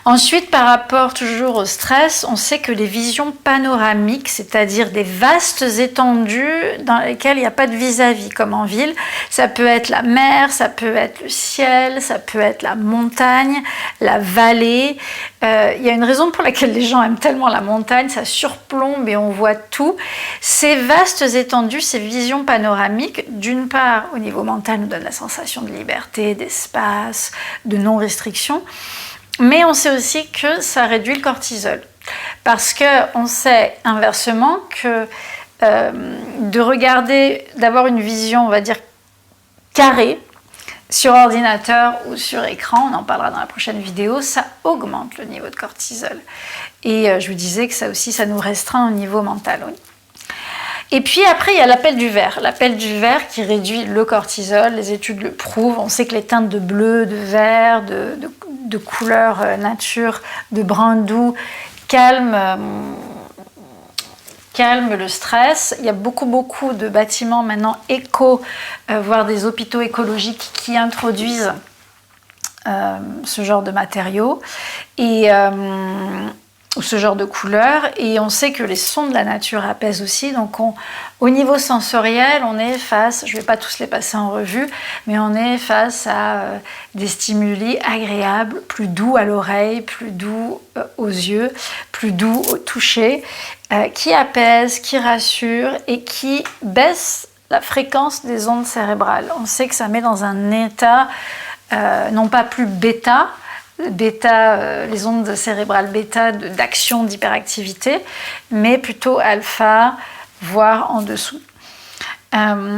Ensuite, par rapport toujours au stress, on sait que les visions panoramiques, c'est-à-dire des vastes étendues dans lesquelles il n'y a pas de vis-à-vis, comme en ville, ça peut être la mer, ça peut être le ciel, ça peut être la montagne, la vallée. Il y a une raison pour laquelle les gens aiment tellement la montagne, ça surplombe et on voit tout. Ces vastes étendues, ces visions panoramiques, d'une part, au niveau mental, nous donnent la sensation de liberté, d'espace, de non-restriction. Mais on sait aussi que ça réduit le cortisol. Parce qu'on sait inversement que de regarder, d'avoir une vision, on va dire, carrée, sur ordinateur ou sur écran, on en parlera dans la prochaine vidéo, ça augmente le niveau de cortisol. Et je vous disais que ça aussi, ça nous restreint au niveau mental. Oui. Et puis après, il y a l'appel du vert. L'appel du vert qui réduit le cortisol, les études le prouvent. On sait que les teintes de bleu, de vert, de couleur nature, de brun doux, calment le stress. Il y a beaucoup de bâtiments maintenant éco, voire des hôpitaux écologiques qui introduisent ce genre de matériaux. Ou ce genre de couleurs, et on sait que les sons de la nature apaisent aussi, donc au niveau sensoriel, on est face, je ne vais pas tous les passer en revue, mais on est face à des stimuli agréables, plus doux à l'oreille, plus doux aux yeux, plus doux au toucher, qui apaisent, qui rassurent et qui baissent la fréquence des ondes cérébrales. On sait que ça met dans un état, non pas plus bêta, les ondes cérébrales bêta d'action, d'hyperactivité, mais plutôt alpha, voire en dessous. Le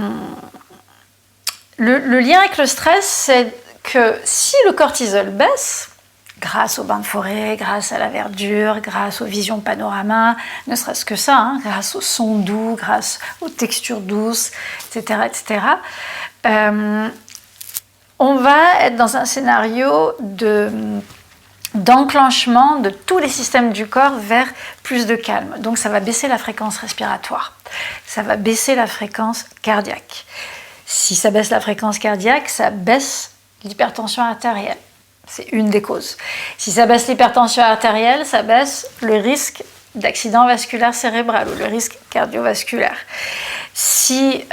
lien avec le stress, c'est que si le cortisol baisse, grâce aux bains de forêt, grâce à la verdure, grâce aux visions panorama, ne serait-ce que ça, grâce aux sons doux, grâce aux textures douces, etc., etc., on va être dans un scénario d'enclenchement de tous les systèmes du corps vers plus de calme. Donc ça va baisser la fréquence respiratoire, ça va baisser la fréquence cardiaque. Si ça baisse la fréquence cardiaque, ça baisse l'hypertension artérielle. C'est une des causes. Si ça baisse l'hypertension artérielle, ça baisse le risque d'accident vasculaire cérébral ou le risque cardiovasculaire. Si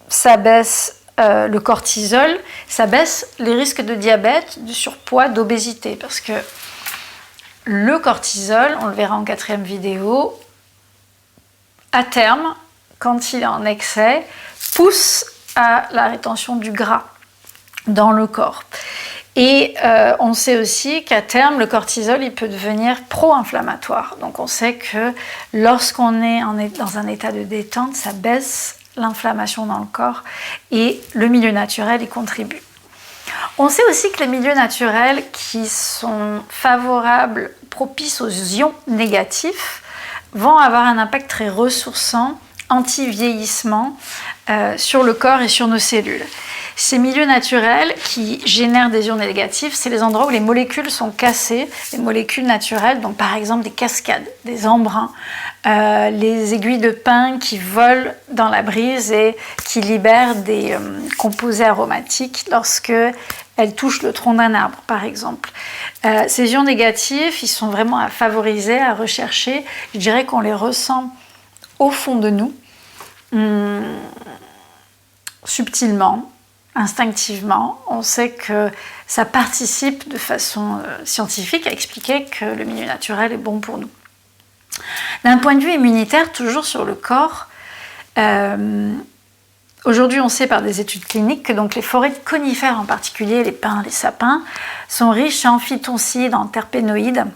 ça baisse le cortisol, ça baisse les risques de diabète, de surpoids, d'obésité, parce que le cortisol, on le verra en 4e vidéo, à terme, quand il est en excès, pousse à la rétention du gras dans le corps. Et on sait aussi qu'à terme, le cortisol, il peut devenir pro-inflammatoire. Donc on sait que lorsqu'on est dans un état de détente, ça baisse l'inflammation dans le corps et le milieu naturel y contribue. On sait aussi que les milieux naturels qui sont favorables, propices aux ions négatifs, vont avoir un impact très ressourçant, anti-vieillissement sur le corps et sur nos cellules. Ces milieux naturels qui génèrent des ions négatifs, c'est les endroits où les molécules sont cassées, les molécules naturelles, donc par exemple des cascades, des embruns, les aiguilles de pin qui volent dans la brise et qui libèrent des composés aromatiques lorsque elles touchent le tronc d'un arbre, par exemple. Ces ions négatifs, ils sont vraiment à favoriser, à rechercher. Je dirais qu'on les ressent au fond de nous, subtilement, instinctivement. On sait que ça participe de façon scientifique à expliquer que le milieu naturel est bon pour nous. D'un point de vue immunitaire, toujours sur le corps, aujourd'hui on sait par des études cliniques que donc les forêts de conifères en particulier, les pins, les sapins, sont riches en phytoncides, en terpénoïdes.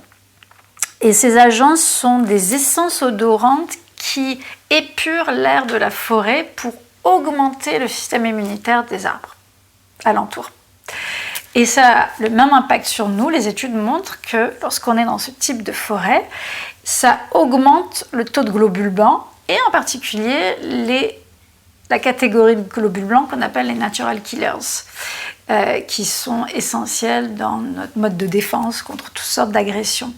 Et ces agents sont des essences odorantes qui épurent l'air de la forêt pour augmenter le système immunitaire des arbres alentours. Et ça a le même impact sur nous. Les études montrent que lorsqu'on est dans ce type de forêt, ça augmente le taux de globules blancs et en particulier la catégorie de globules blancs qu'on appelle les natural killers, qui sont essentiels dans notre mode de défense contre toutes sortes d'agressions.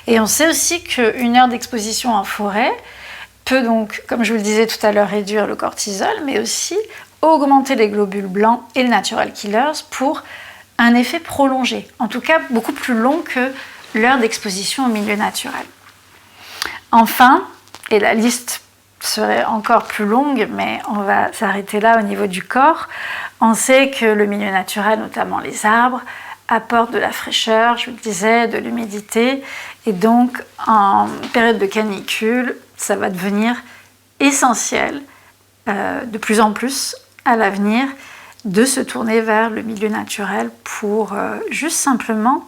Et on sait aussi qu'une heure d'exposition en forêt peut donc, comme je vous le disais tout à l'heure, réduire le cortisol, mais aussi augmenter les globules blancs et les natural killers pour un effet prolongé, en tout cas beaucoup plus long que l'heure d'exposition au milieu naturel. Enfin, et la liste serait encore plus longue, mais on va s'arrêter là au niveau du corps, on sait que le milieu naturel, notamment les arbres, apporte de la fraîcheur, je vous le disais, de l'humidité, et donc en période de canicule, ça va devenir essentiel de plus en plus à l'avenir de se tourner vers le milieu naturel pour juste simplement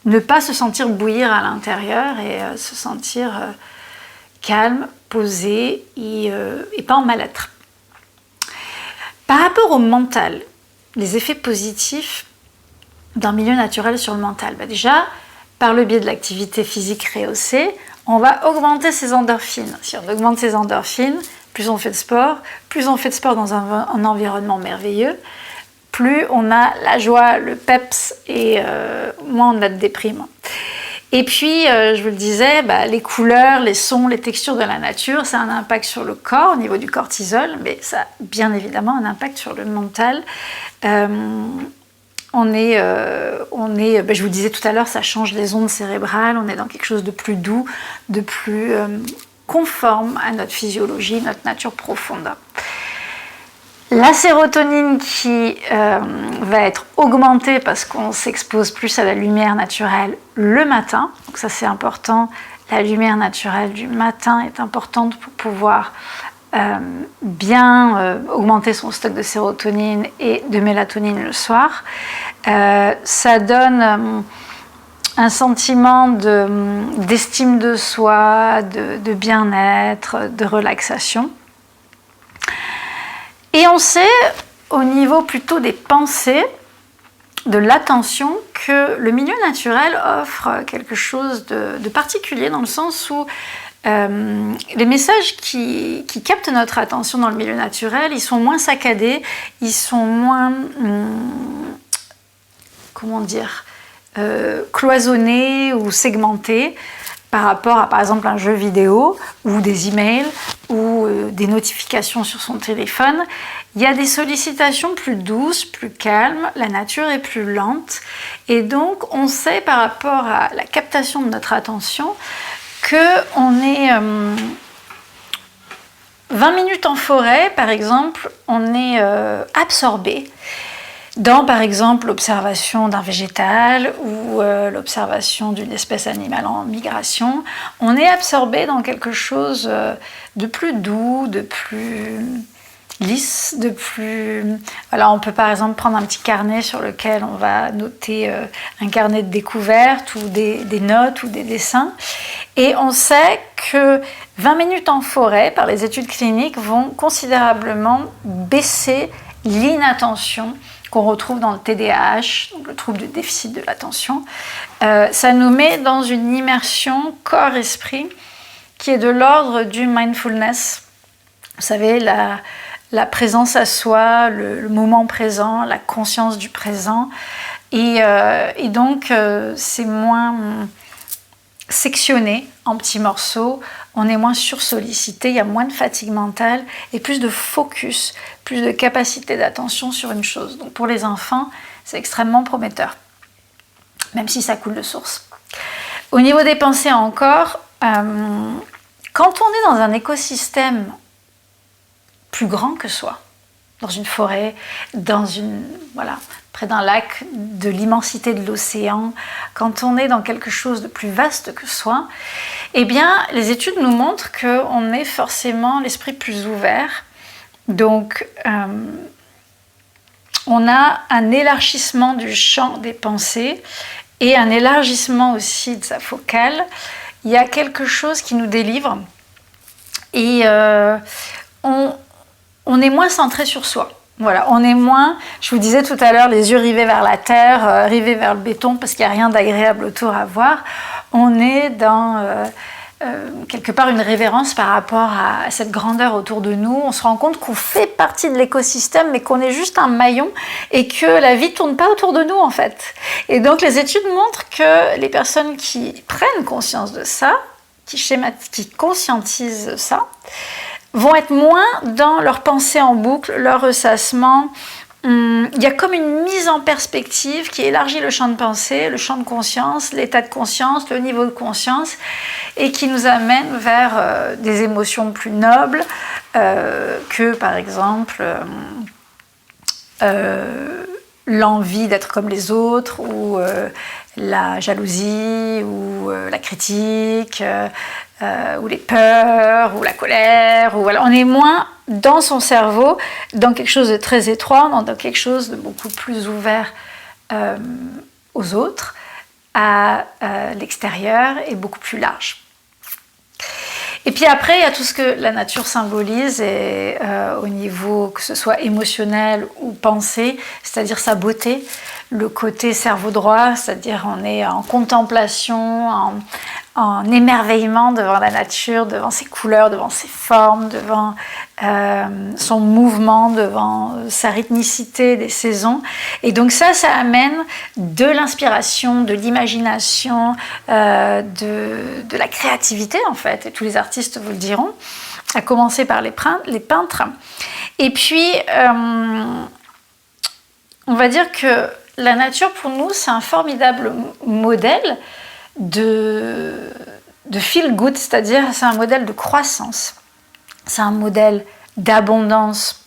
ne pas se sentir bouillir à l'intérieur et se sentir calme, posé et pas en mal-être. Par rapport au mental, les effets positifs d'un milieu naturel sur le mental, déjà, par le biais de l'activité physique rehaussée, on va augmenter ses endorphines. Si on augmente ses endorphines, plus on fait de sport dans un environnement merveilleux, plus on a la joie, le peps et moins on a de déprime. Et puis, je vous le disais, les couleurs, les sons, les textures de la nature, ça a un impact sur le corps au niveau du cortisol, mais ça a bien évidemment un impact sur le mental. Je vous disais tout à l'heure, ça change les ondes cérébrales, on est dans quelque chose de plus doux, de plus conforme à notre physiologie, notre nature profonde. La sérotonine qui va être augmentée parce qu'on s'expose plus à la lumière naturelle le matin, donc ça c'est important, la lumière naturelle du matin est importante pour pouvoir bien augmenter son stock de sérotonine et de mélatonine le soir. Ça donne un sentiment d'estime de soi, de bien-être, de relaxation. Et on sait, au niveau plutôt des pensées, de l'attention, que le milieu naturel offre quelque chose de particulier dans le sens où les messages qui captent notre attention dans le milieu naturel, ils sont moins saccadés, ils sont moins, cloisonnés ou segmentés par rapport à, par exemple, un jeu vidéo ou des emails ou des notifications sur son téléphone. Il y a des sollicitations plus douces, plus calmes, la nature est plus lente et donc on sait par rapport à la captation de notre attention qu'on est 20 minutes en forêt, par exemple, on est absorbé dans, par exemple, l'observation d'un végétal ou l'observation d'une espèce animale en migration. On est absorbé dans quelque chose de plus doux, de plus lisse, de plus... Voilà, on peut par exemple prendre un petit carnet sur lequel on va noter un carnet de découvertes ou des notes ou des dessins. Et on sait que 20 minutes en forêt, par les études cliniques, vont considérablement baisser l'inattention qu'on retrouve dans le TDAH, donc le trouble du déficit de l'attention. Ça nous met dans une immersion corps-esprit qui est de l'ordre du mindfulness. Vous savez, la présence à soi, le moment présent, la conscience du présent. Et donc, c'est moins sectionné en petits morceaux, on est moins sursollicité, il y a moins de fatigue mentale et plus de focus, plus de capacité d'attention sur une chose. Donc pour les enfants, c'est extrêmement prometteur, même si ça coule de source. Au niveau des pensées encore, quand on est dans un écosystème plus grand que soi, dans une forêt, près d'un lac, de l'immensité de l'océan, quand on est dans quelque chose de plus vaste que soi, eh bien, les études nous montrent qu'on est forcément l'esprit plus ouvert. Donc, on a un élargissement du champ des pensées et un élargissement aussi de sa focale. Il y a quelque chose qui nous délivre et on est moins centré sur soi. Voilà, on est moins, je vous disais tout à l'heure, les yeux rivés vers la terre, rivés vers le béton parce qu'il n'y a rien d'agréable autour à voir. On est dans quelque part une révérence par rapport à cette grandeur autour de nous. On se rend compte qu'on fait partie de l'écosystème mais qu'on est juste un maillon et que la vie ne tourne pas autour de nous en fait. Et donc les études montrent que les personnes qui prennent conscience de ça, qui conscientisent ça, vont être moins dans leur pensée en boucle, leur ressassement. Il y a comme une mise en perspective qui élargit le champ de pensée, le champ de conscience, l'état de conscience, le niveau de conscience, et qui nous amène vers des émotions plus nobles que, par exemple, l'envie d'être comme les autres, ou la jalousie, ou la critique, ou les peurs, ou la colère, ou voilà. On est moins dans son cerveau, dans quelque chose de très étroit, dans quelque chose de beaucoup plus ouvert aux autres, à l'extérieur et beaucoup plus large. Et puis après, il y a tout ce que la nature symbolise et, au niveau que ce soit émotionnel ou pensée, c'est-à-dire sa beauté, le côté cerveau droit, c'est-à-dire on est en contemplation, en émerveillement devant la nature, devant ses couleurs, devant ses formes, devant son mouvement, devant sa rythmicité des saisons. Et donc ça amène de l'inspiration, de l'imagination, de la créativité en fait, et tous les artistes vous le diront, à commencer par les peintres. Et puis, on va dire que la nature pour nous, c'est un formidable modèle de feel good, c'est-à-dire c'est un modèle de croissance, c'est un modèle d'abondance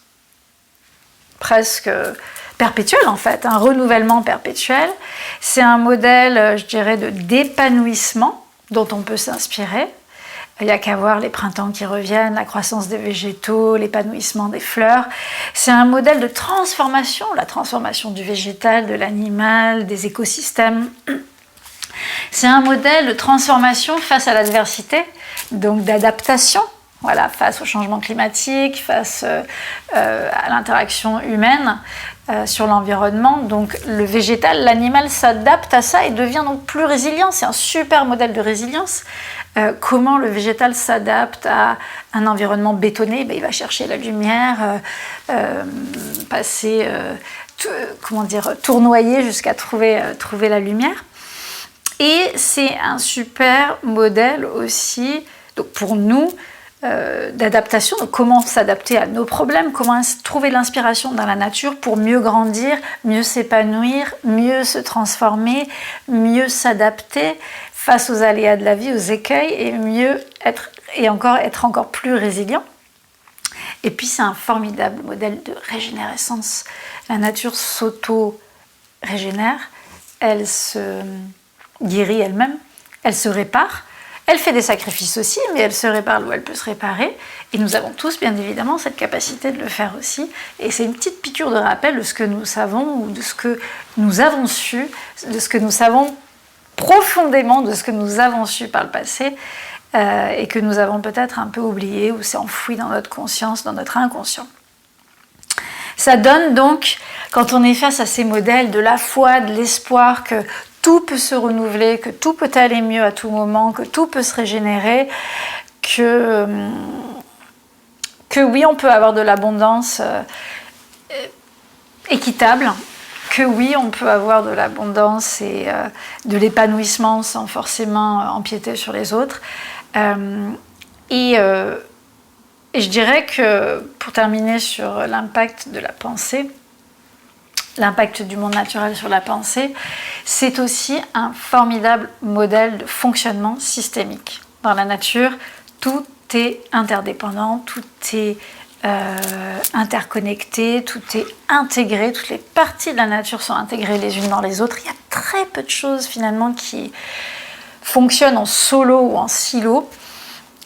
presque perpétuel en fait, un renouvellement perpétuel, c'est un modèle, je dirais, d'épanouissement dont on peut s'inspirer. Il n'y a qu'à voir les printemps qui reviennent, la croissance des végétaux, l'épanouissement des fleurs. C'est un modèle de transformation, la transformation du végétal, de l'animal, des écosystèmes. C'est un modèle de transformation face à l'adversité, donc d'adaptation, voilà, face au changement climatique, face à l'interaction humaine sur l'environnement. Donc le végétal, l'animal s'adapte à ça et devient donc plus résilient. C'est un super modèle de résilience. Comment le végétal s'adapte à un environnement bétonné? Il va chercher la lumière, tournoyer jusqu'à trouver la lumière. Et c'est un super modèle aussi, donc pour nous, d'adaptation, donc comment s'adapter à nos problèmes, comment trouver l'inspiration dans la nature pour mieux grandir, mieux s'épanouir, mieux se transformer, mieux s'adapter face aux aléas de la vie, aux écueils, et être encore plus résilient. Et puis c'est un formidable modèle de régénérescence. La nature s'auto-régénère, elle se guérit elle-même, elle se répare, Elle fait des sacrifices aussi, mais elle se répare où elle peut se réparer. Et nous avons tous, bien évidemment, cette capacité de le faire aussi. Et c'est une petite piqûre de rappel de ce que nous savons ou de ce que nous avons su, de ce que nous savons profondément, de ce que nous avons su par le passé et que nous avons peut-être un peu oublié ou c'est enfoui dans notre conscience, dans notre inconscient. Ça donne donc, quand on est face à ces modèles de la foi, de l'espoir, que tout peut se renouveler, que tout peut aller mieux à tout moment, que tout peut se régénérer, que oui, on peut avoir de l'abondance équitable, que oui, on peut avoir de l'abondance et de l'épanouissement sans forcément empiéter sur les autres. Et je dirais que, pour terminer sur l'impact de la pensée, l'impact du monde naturel sur la pensée, c'est aussi un formidable modèle de fonctionnement systémique. Dans la nature, tout est interdépendant, tout est interconnecté, tout est intégré, toutes les parties de la nature sont intégrées les unes dans les autres. Il y a très peu de choses finalement qui fonctionnent en solo ou en silo.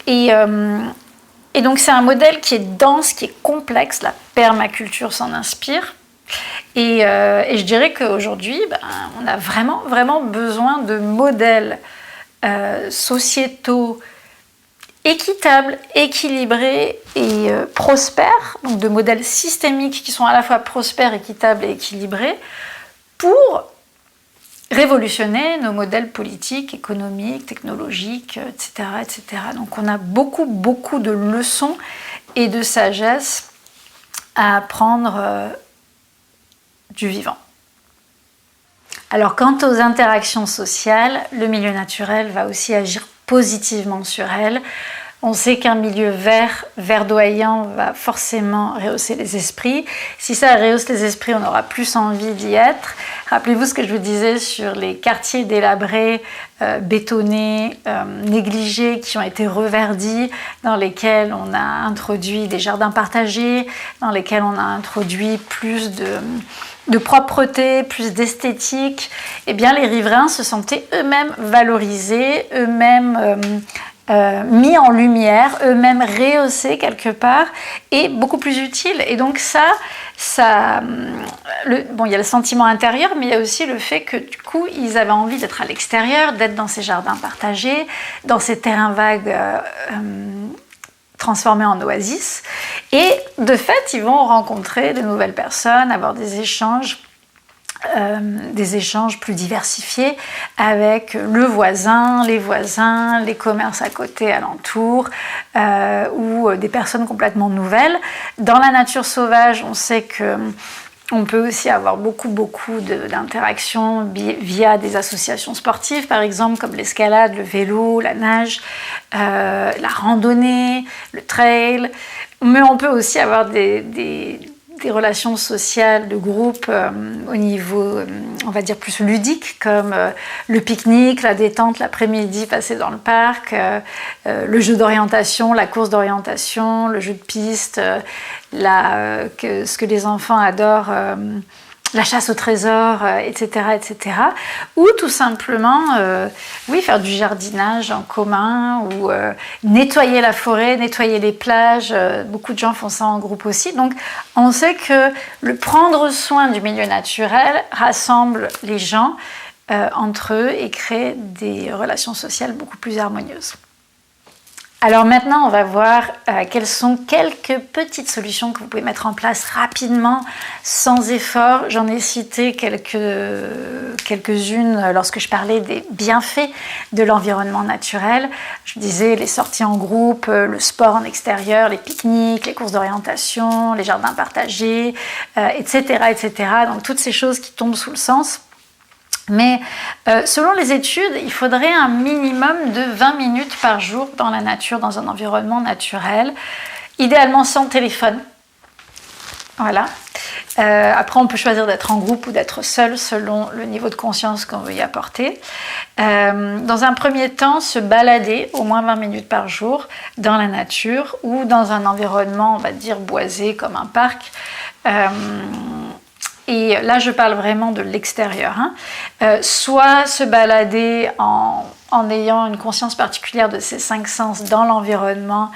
Et donc c'est un modèle qui est dense, qui est complexe, la permaculture s'en inspire. Et je dirais qu'aujourd'hui, on a vraiment, vraiment besoin de modèles sociétaux équitables, équilibrés et prospères, donc de modèles systémiques qui sont à la fois prospères, équitables et équilibrés, pour révolutionner nos modèles politiques, économiques, technologiques, etc., etc. Donc on a beaucoup, beaucoup de leçons et de sagesse à apprendre du vivant. Alors, quant aux interactions sociales, le milieu naturel va aussi agir positivement sur elles. On sait qu'un milieu vert, verdoyant, va forcément rehausser les esprits. Si ça rehausse les esprits, on aura plus envie d'y être. Rappelez-vous ce que je vous disais sur les quartiers délabrés, bétonnés, négligés, qui ont été reverdis, dans lesquels on a introduit des jardins partagés, dans lesquels on a introduit plus de propreté, plus d'esthétique. Eh bien, les riverains se sentaient eux-mêmes valorisés, eux-mêmes mis en lumière, eux-mêmes rehaussés quelque part et beaucoup plus utiles. Et donc il y a le sentiment intérieur, mais il y a aussi le fait que du coup, ils avaient envie d'être à l'extérieur, d'être dans ces jardins partagés, dans ces terrains vagues transformés en oasis. Et de fait, ils vont rencontrer de nouvelles personnes, avoir des échanges plus diversifiés avec le voisin, les commerces à côté, alentour, ou des personnes complètement nouvelles. Dans la nature sauvage, on sait que on peut aussi avoir beaucoup d'interactions via des associations sportives, par exemple, comme l'escalade, le vélo, la nage, la randonnée, le trail. Mais on peut aussi avoir des relations sociales de groupe au niveau, on va dire, plus ludique, comme le pique-nique, la détente l'après-midi passé dans le parc, le jeu d'orientation, la course d'orientation, le jeu de piste, ce que les enfants adorent, la chasse au trésor, etc., etc. Ou tout simplement, faire du jardinage en commun, ou nettoyer la forêt, nettoyer les plages. Beaucoup de gens font ça en groupe aussi. Donc, on sait que le prendre soin du milieu naturel rassemble les gens entre eux et crée des relations sociales beaucoup plus harmonieuses. Alors maintenant, on va voir quelles sont quelques petites solutions que vous pouvez mettre en place rapidement, sans effort. J'en ai cité quelques-unes lorsque je parlais des bienfaits de l'environnement naturel. Je disais les sorties en groupe, le sport en extérieur, les pique-niques, les courses d'orientation, les jardins partagés, etc., etc. Donc toutes ces choses qui tombent sous le sens. Mais selon les études, il faudrait un minimum de 20 minutes par jour dans la nature, dans un environnement naturel, idéalement sans téléphone. Voilà. Après, on peut choisir d'être en groupe ou d'être seul selon le niveau de conscience qu'on veut y apporter. Dans un premier temps, se balader au moins 20 minutes par jour dans la nature ou dans un environnement, on va dire, boisé comme un parc. et là je parle vraiment de l'extérieur, soit se balader en ayant une conscience particulière de ces 5 sens dans l'environnement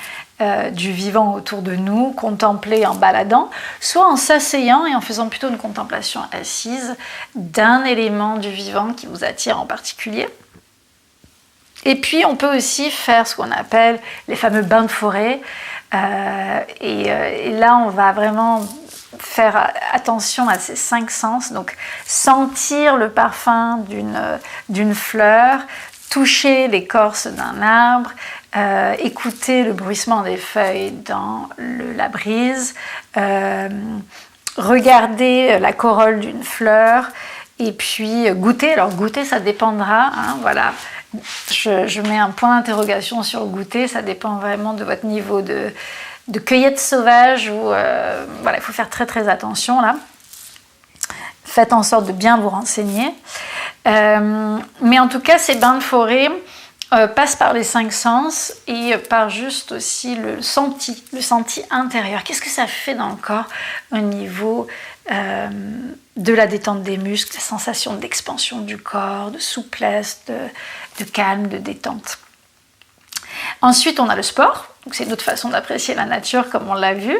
du vivant autour de nous, contempler en baladant, soit en s'asseyant et en faisant plutôt une contemplation assise d'un élément du vivant qui vous attire en particulier. Et puis on peut aussi faire ce qu'on appelle les fameux bains de forêt, et là on va vraiment faire attention à ces 5 sens, donc sentir le parfum d'une fleur, toucher l'écorce d'un arbre, écouter le bruissement des feuilles dans la brise, regarder la corolle d'une fleur, et puis goûter. Alors goûter, ça dépendra, voilà. Je mets un point d'interrogation sur goûter, ça dépend vraiment de votre niveau de cueillette sauvage, ou voilà, il faut faire très très attention là. Faites en sorte de bien vous renseigner. Mais en tout cas, ces bains de forêt passent par les 5 sens et par juste aussi le senti intérieur. Qu'est-ce que ça fait dans le corps au niveau de la détente des muscles, la sensation d'expansion du corps, de souplesse, de calme, de détente. Ensuite, on a le sport. Donc c'est une autre façon d'apprécier la nature, comme on l'a vu.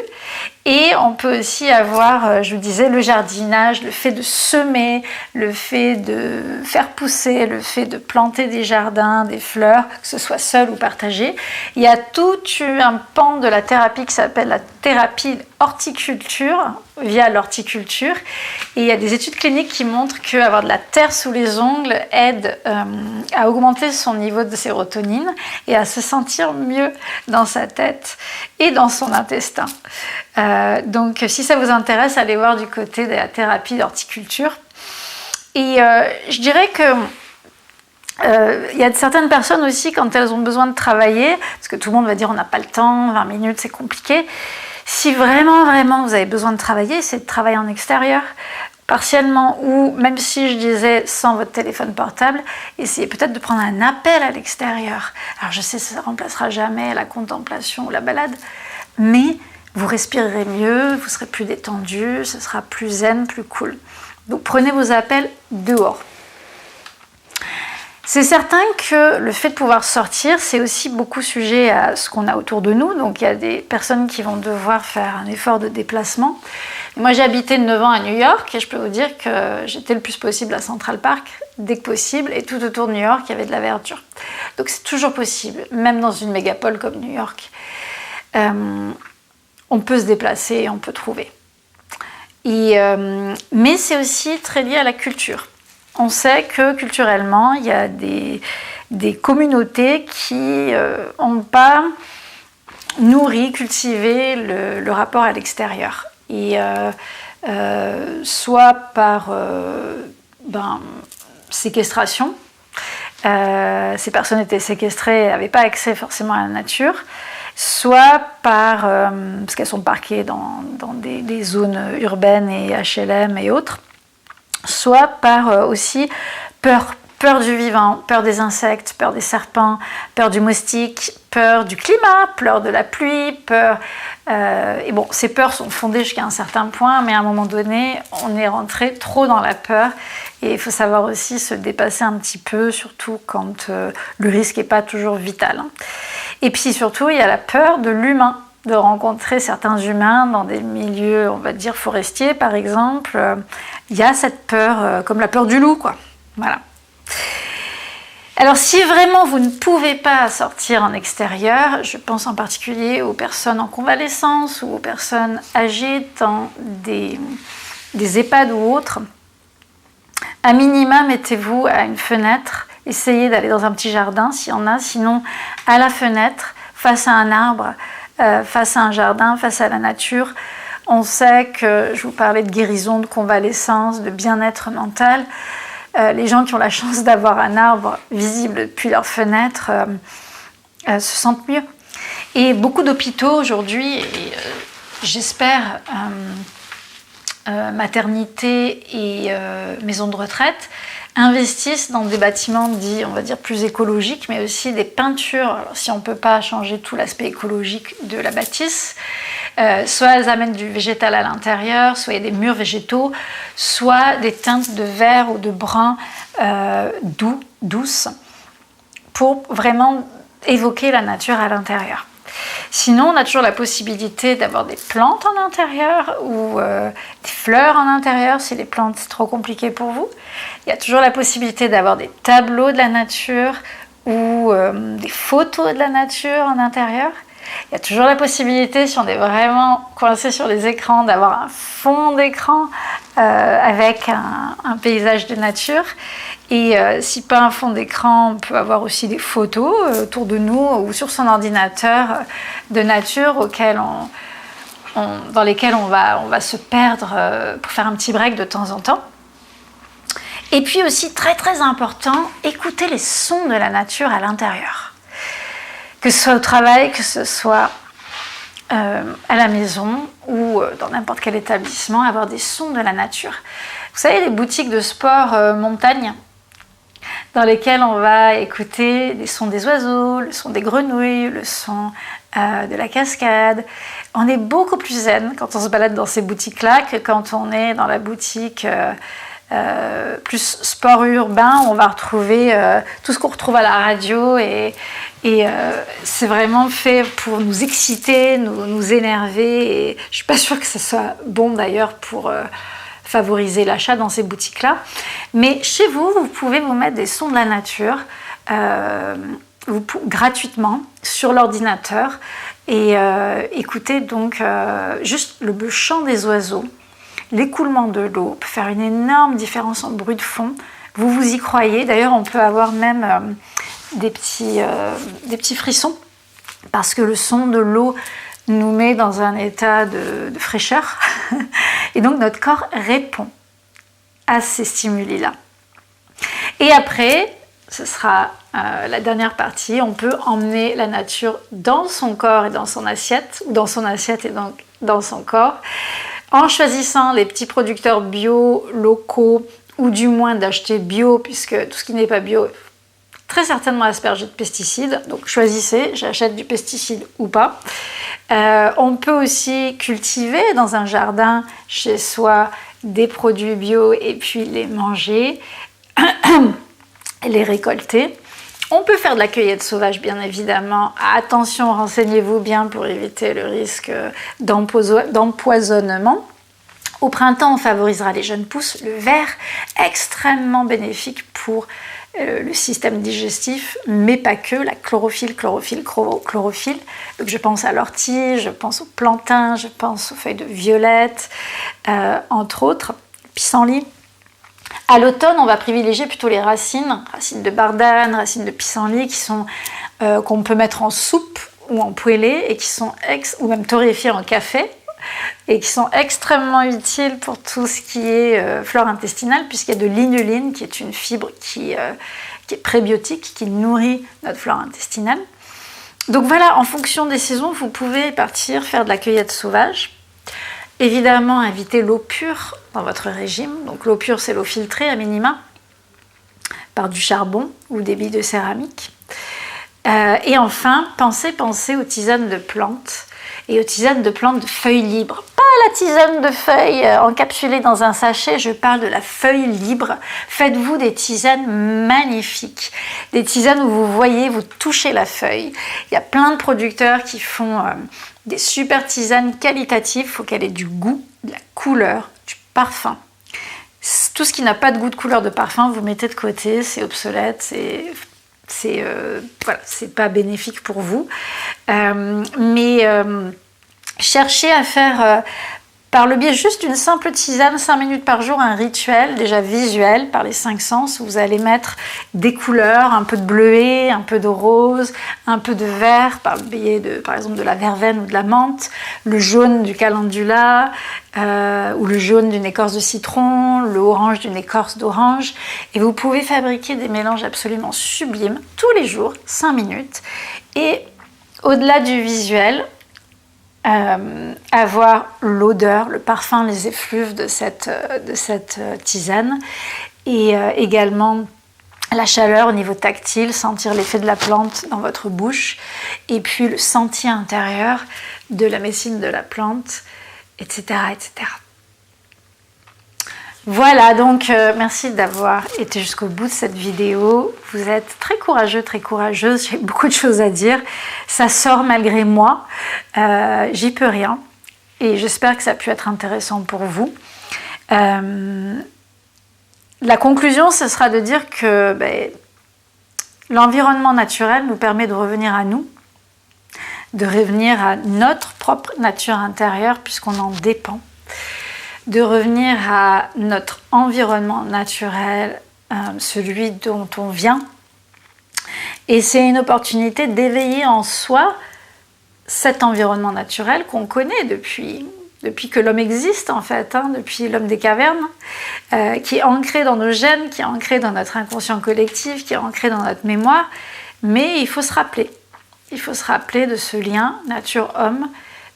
Et on peut aussi avoir, je vous disais, le jardinage, le fait de semer, le fait de faire pousser, le fait de planter des jardins, des fleurs, que ce soit seul ou partagé. Il y a tout un pan de la thérapie qui s'appelle la thérapie horticulture, via l'horticulture. Et il y a des études cliniques qui montrent qu'avoir de la terre sous les ongles aide à augmenter son niveau de sérotonine et à se sentir mieux dans sa tête et dans son intestin. Donc si ça vous intéresse, allez voir du côté de la thérapie d'horticulture. Et je dirais que il y a certaines personnes aussi, quand elles ont besoin de travailler, parce que tout le monde va dire on n'a pas le temps, 20 minutes c'est compliqué. Si vraiment vous avez besoin de travailler, c'est de travailler en extérieur, partiellement, ou même si je disais sans votre téléphone portable, essayez peut-être de prendre un appel à l'extérieur. Alors je sais, ça ne remplacera jamais la contemplation ou la balade, mais vous respirerez mieux, vous serez plus détendu, ce sera plus zen, plus cool. Donc prenez vos appels dehors. C'est certain que le fait de pouvoir sortir, c'est aussi beaucoup sujet à ce qu'on a autour de nous. Donc il y a des personnes qui vont devoir faire un effort de déplacement. Moi j'ai habité 9 ans à New York et je peux vous dire que j'étais le plus possible à Central Park, dès que possible, et tout autour de New York il y avait de la verdure. Donc c'est toujours possible, même dans une mégapole comme New York. On peut se déplacer, on peut trouver. Mais c'est aussi très lié à la culture. On sait que culturellement, il y a des communautés qui n'ont pas nourri, cultivé le rapport à l'extérieur. Et soit par séquestration, ces personnes étaient séquestrées, n'avaient pas accès forcément à la nature, soit par, parce qu'elles sont parquées dans des zones urbaines et HLM et autres, soit par aussi peur du vivant, peur des insectes, peur des serpents, peur du moustique, peur du climat, peur de la pluie, et bon, ces peurs sont fondées jusqu'à un certain point, mais à un moment donné, on est rentré trop dans la peur, et il faut savoir aussi se dépasser un petit peu, surtout quand le risque n'est pas toujours vital. Et puis surtout, il y a la peur de l'humain, de rencontrer certains humains dans des milieux, on va dire, forestiers, par exemple. Il y a cette peur, comme la peur du loup, quoi. Voilà. Alors, si vraiment vous ne pouvez pas sortir en extérieur, je pense en particulier aux personnes en convalescence ou aux personnes âgées dans des EHPAD ou autres, à minima, mettez-vous à une fenêtre, essayez d'aller dans un petit jardin s'il y en a, sinon à la fenêtre, face à un arbre, face à un jardin, face à la nature. On sait que, je vous parlais de guérison, de convalescence, de bien-être mental. Les gens qui ont la chance d'avoir un arbre visible depuis leur fenêtre se sentent mieux. Et beaucoup d'hôpitaux aujourd'hui, et j'espère maternités et maisons de retraite, investissent dans des bâtiments dits, on va dire, plus écologiques, mais aussi des peintures. Alors, si on ne peut pas changer tout l'aspect écologique de la bâtisse, Soit elles amènent du végétal à l'intérieur, soit il y a des murs végétaux, soit des teintes de vert ou de brun douces, pour vraiment évoquer la nature à l'intérieur. Sinon, on a toujours la possibilité d'avoir des plantes en intérieur ou des fleurs en intérieur si les plantes c'est trop compliqué pour vous. Il y a toujours la possibilité d'avoir des tableaux de la nature ou des photos de la nature en intérieur. Il y a toujours la possibilité, si on est vraiment coincé sur les écrans, d'avoir un fond d'écran avec un paysage de nature. Et si pas un fond d'écran, on peut avoir aussi des photos autour de nous ou sur son ordinateur de nature dans lesquelles on va se perdre pour faire un petit break de temps en temps. Et puis aussi, très très important, écouter les sons de la nature à l'intérieur. Que ce soit au travail, que ce soit à la maison ou dans n'importe quel établissement, avoir des sons de la nature. Vous savez, les boutiques de sport montagne, dans lesquelles on va écouter les sons des oiseaux, le son des grenouilles, le son de la cascade. On est beaucoup plus zen quand on se balade dans ces boutiques-là que quand on est dans la boutique plus sport urbain, où on va retrouver tout ce qu'on retrouve à la radio et c'est vraiment fait pour nous exciter, nous énerver, et je ne suis pas sûre que ce soit bon d'ailleurs pour favoriser l'achat dans ces boutiques-là. Mais chez vous, vous pouvez vous mettre des sons de la nature gratuitement sur l'ordinateur et écouter donc juste le chant des oiseaux, l'écoulement de l'eau peut faire une énorme différence en bruit de fond. Vous vous y croyez. D'ailleurs, on peut avoir même des petits frissons parce que le son de l'eau nous met dans un état de fraîcheur et donc notre corps répond à ces stimuli-là. Et après, ce sera la dernière partie, on peut emmener la nature dans son corps et dans son assiette, ou dans son assiette et dans son corps, en choisissant les petits producteurs bio, locaux, ou du moins d'acheter bio, puisque tout ce qui n'est pas bio, très certainement aspergé de pesticides. Donc choisissez, j'achète du pesticide ou pas. On peut aussi cultiver dans un jardin chez soi des produits bio et puis les manger, les récolter. On peut faire de la cueillette sauvage, bien évidemment. Attention, renseignez-vous bien pour éviter le risque d'empoisonnement. Au printemps, on favorisera les jeunes pousses. Le vert, extrêmement bénéfique pour le système digestif, mais pas que. La chlorophylle. Donc je pense à l'ortie, je pense aux plantains, je pense aux feuilles de violette, entre autres, pissenlit. À l'automne, on va privilégier plutôt les racines de bardane, racines de pissenlit, qu'on peut mettre en soupe ou en poêlée et qui sont ou même torréfiées en café et qui sont extrêmement utiles pour tout ce qui est flore intestinale, puisqu'il y a de l'inuline qui est une fibre qui est prébiotique, qui nourrit notre flore intestinale. Donc voilà, en fonction des saisons, vous pouvez partir faire de la cueillette sauvage. Évidemment, évitez l'eau pure dans votre régime. Donc l'eau pure, c'est l'eau filtrée à minima par du charbon ou des billes de céramique. Et enfin, pensez aux tisanes de plantes et aux tisanes de plantes de feuilles libres. Pas la tisane de feuilles encapsulée dans un sachet, je parle de la feuille libre. Faites-vous des tisanes magnifiques, des tisanes où vous touchez la feuille. Il y a plein de producteurs qui font des super tisanes qualitatives. Il faut qu'elle ait du goût, de la couleur, du parfum. Tout ce qui n'a pas de goût, de couleur, de parfum, vous mettez de côté, c'est obsolète, c'est pas bénéfique pour vous. Mais cherchez à faire par le biais juste d'une simple tisane, 5 minutes par jour, un rituel déjà visuel par les 5 sens où vous allez mettre des couleurs, un peu de bleuet, un peu de rose, un peu de vert par le biais par exemple de la verveine ou de la menthe, le jaune du calendula ou le jaune d'une écorce de citron, le orange d'une écorce d'orange, et vous pouvez fabriquer des mélanges absolument sublimes tous les jours, 5 minutes, et au-delà du visuel, avoir l'odeur, le parfum, les effluves de cette tisane, et également la chaleur au niveau tactile, sentir l'effet de la plante dans votre bouche, et puis le sentier intérieur de la médecine de la plante, etc. etc. Voilà, donc merci d'avoir été jusqu'au bout de cette vidéo. Vous êtes très courageux, très courageuse. J'ai beaucoup de choses à dire. Ça sort malgré moi. J'y peux rien. Et j'espère que ça a pu être intéressant pour vous. La conclusion, ce sera de dire que l'environnement naturel nous permet de revenir à nous, de revenir à notre propre nature intérieure puisqu'on en dépend, de revenir à notre environnement naturel, celui dont on vient. Et c'est une opportunité d'éveiller en soi cet environnement naturel qu'on connaît depuis que l'homme existe en fait, depuis l'homme des cavernes, qui est ancré dans nos gènes, qui est ancré dans notre inconscient collectif, qui est ancré dans notre mémoire. Mais il faut se rappeler de ce lien nature-homme,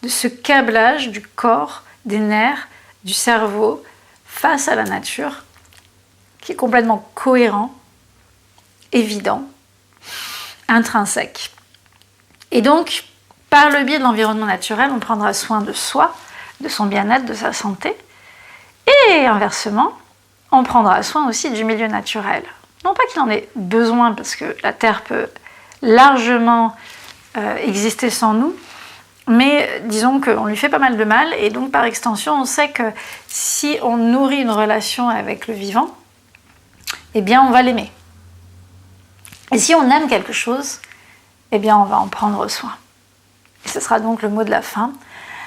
de ce câblage du corps, des nerfs, du cerveau face à la nature, qui est complètement cohérent, évident, intrinsèque. Et donc, par le biais de l'environnement naturel, on prendra soin de soi, de son bien-être, de sa santé, et inversement, on prendra soin aussi du milieu naturel. Non pas qu'il en ait besoin, parce que la Terre peut largement exister sans nous, mais disons qu'on lui fait pas mal de mal, et donc par extension, on sait que si on nourrit une relation avec le vivant, eh bien on va l'aimer. Et si on aime quelque chose, eh bien on va en prendre soin. Et ce sera donc le mot de la fin.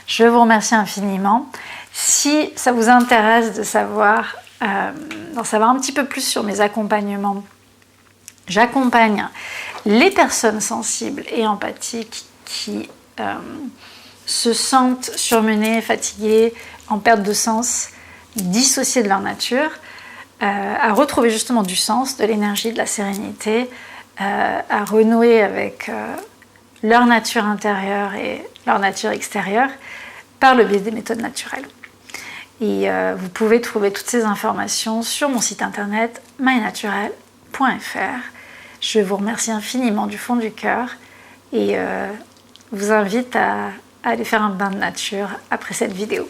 Je vous remercie infiniment. Si ça vous intéresse d'en savoir un petit peu plus sur mes accompagnements, j'accompagne les personnes sensibles et empathiques qui se sentent surmenées, fatiguées, en perte de sens, dissociées de leur nature, à retrouver justement du sens, de l'énergie, de la sérénité, à renouer avec leur nature intérieure et leur nature extérieure par le biais des méthodes naturelles. Et vous pouvez trouver toutes ces informations sur mon site internet mynaturel.fr. Je vous remercie infiniment du fond du cœur et vous invite à aller faire un bain de nature après cette vidéo.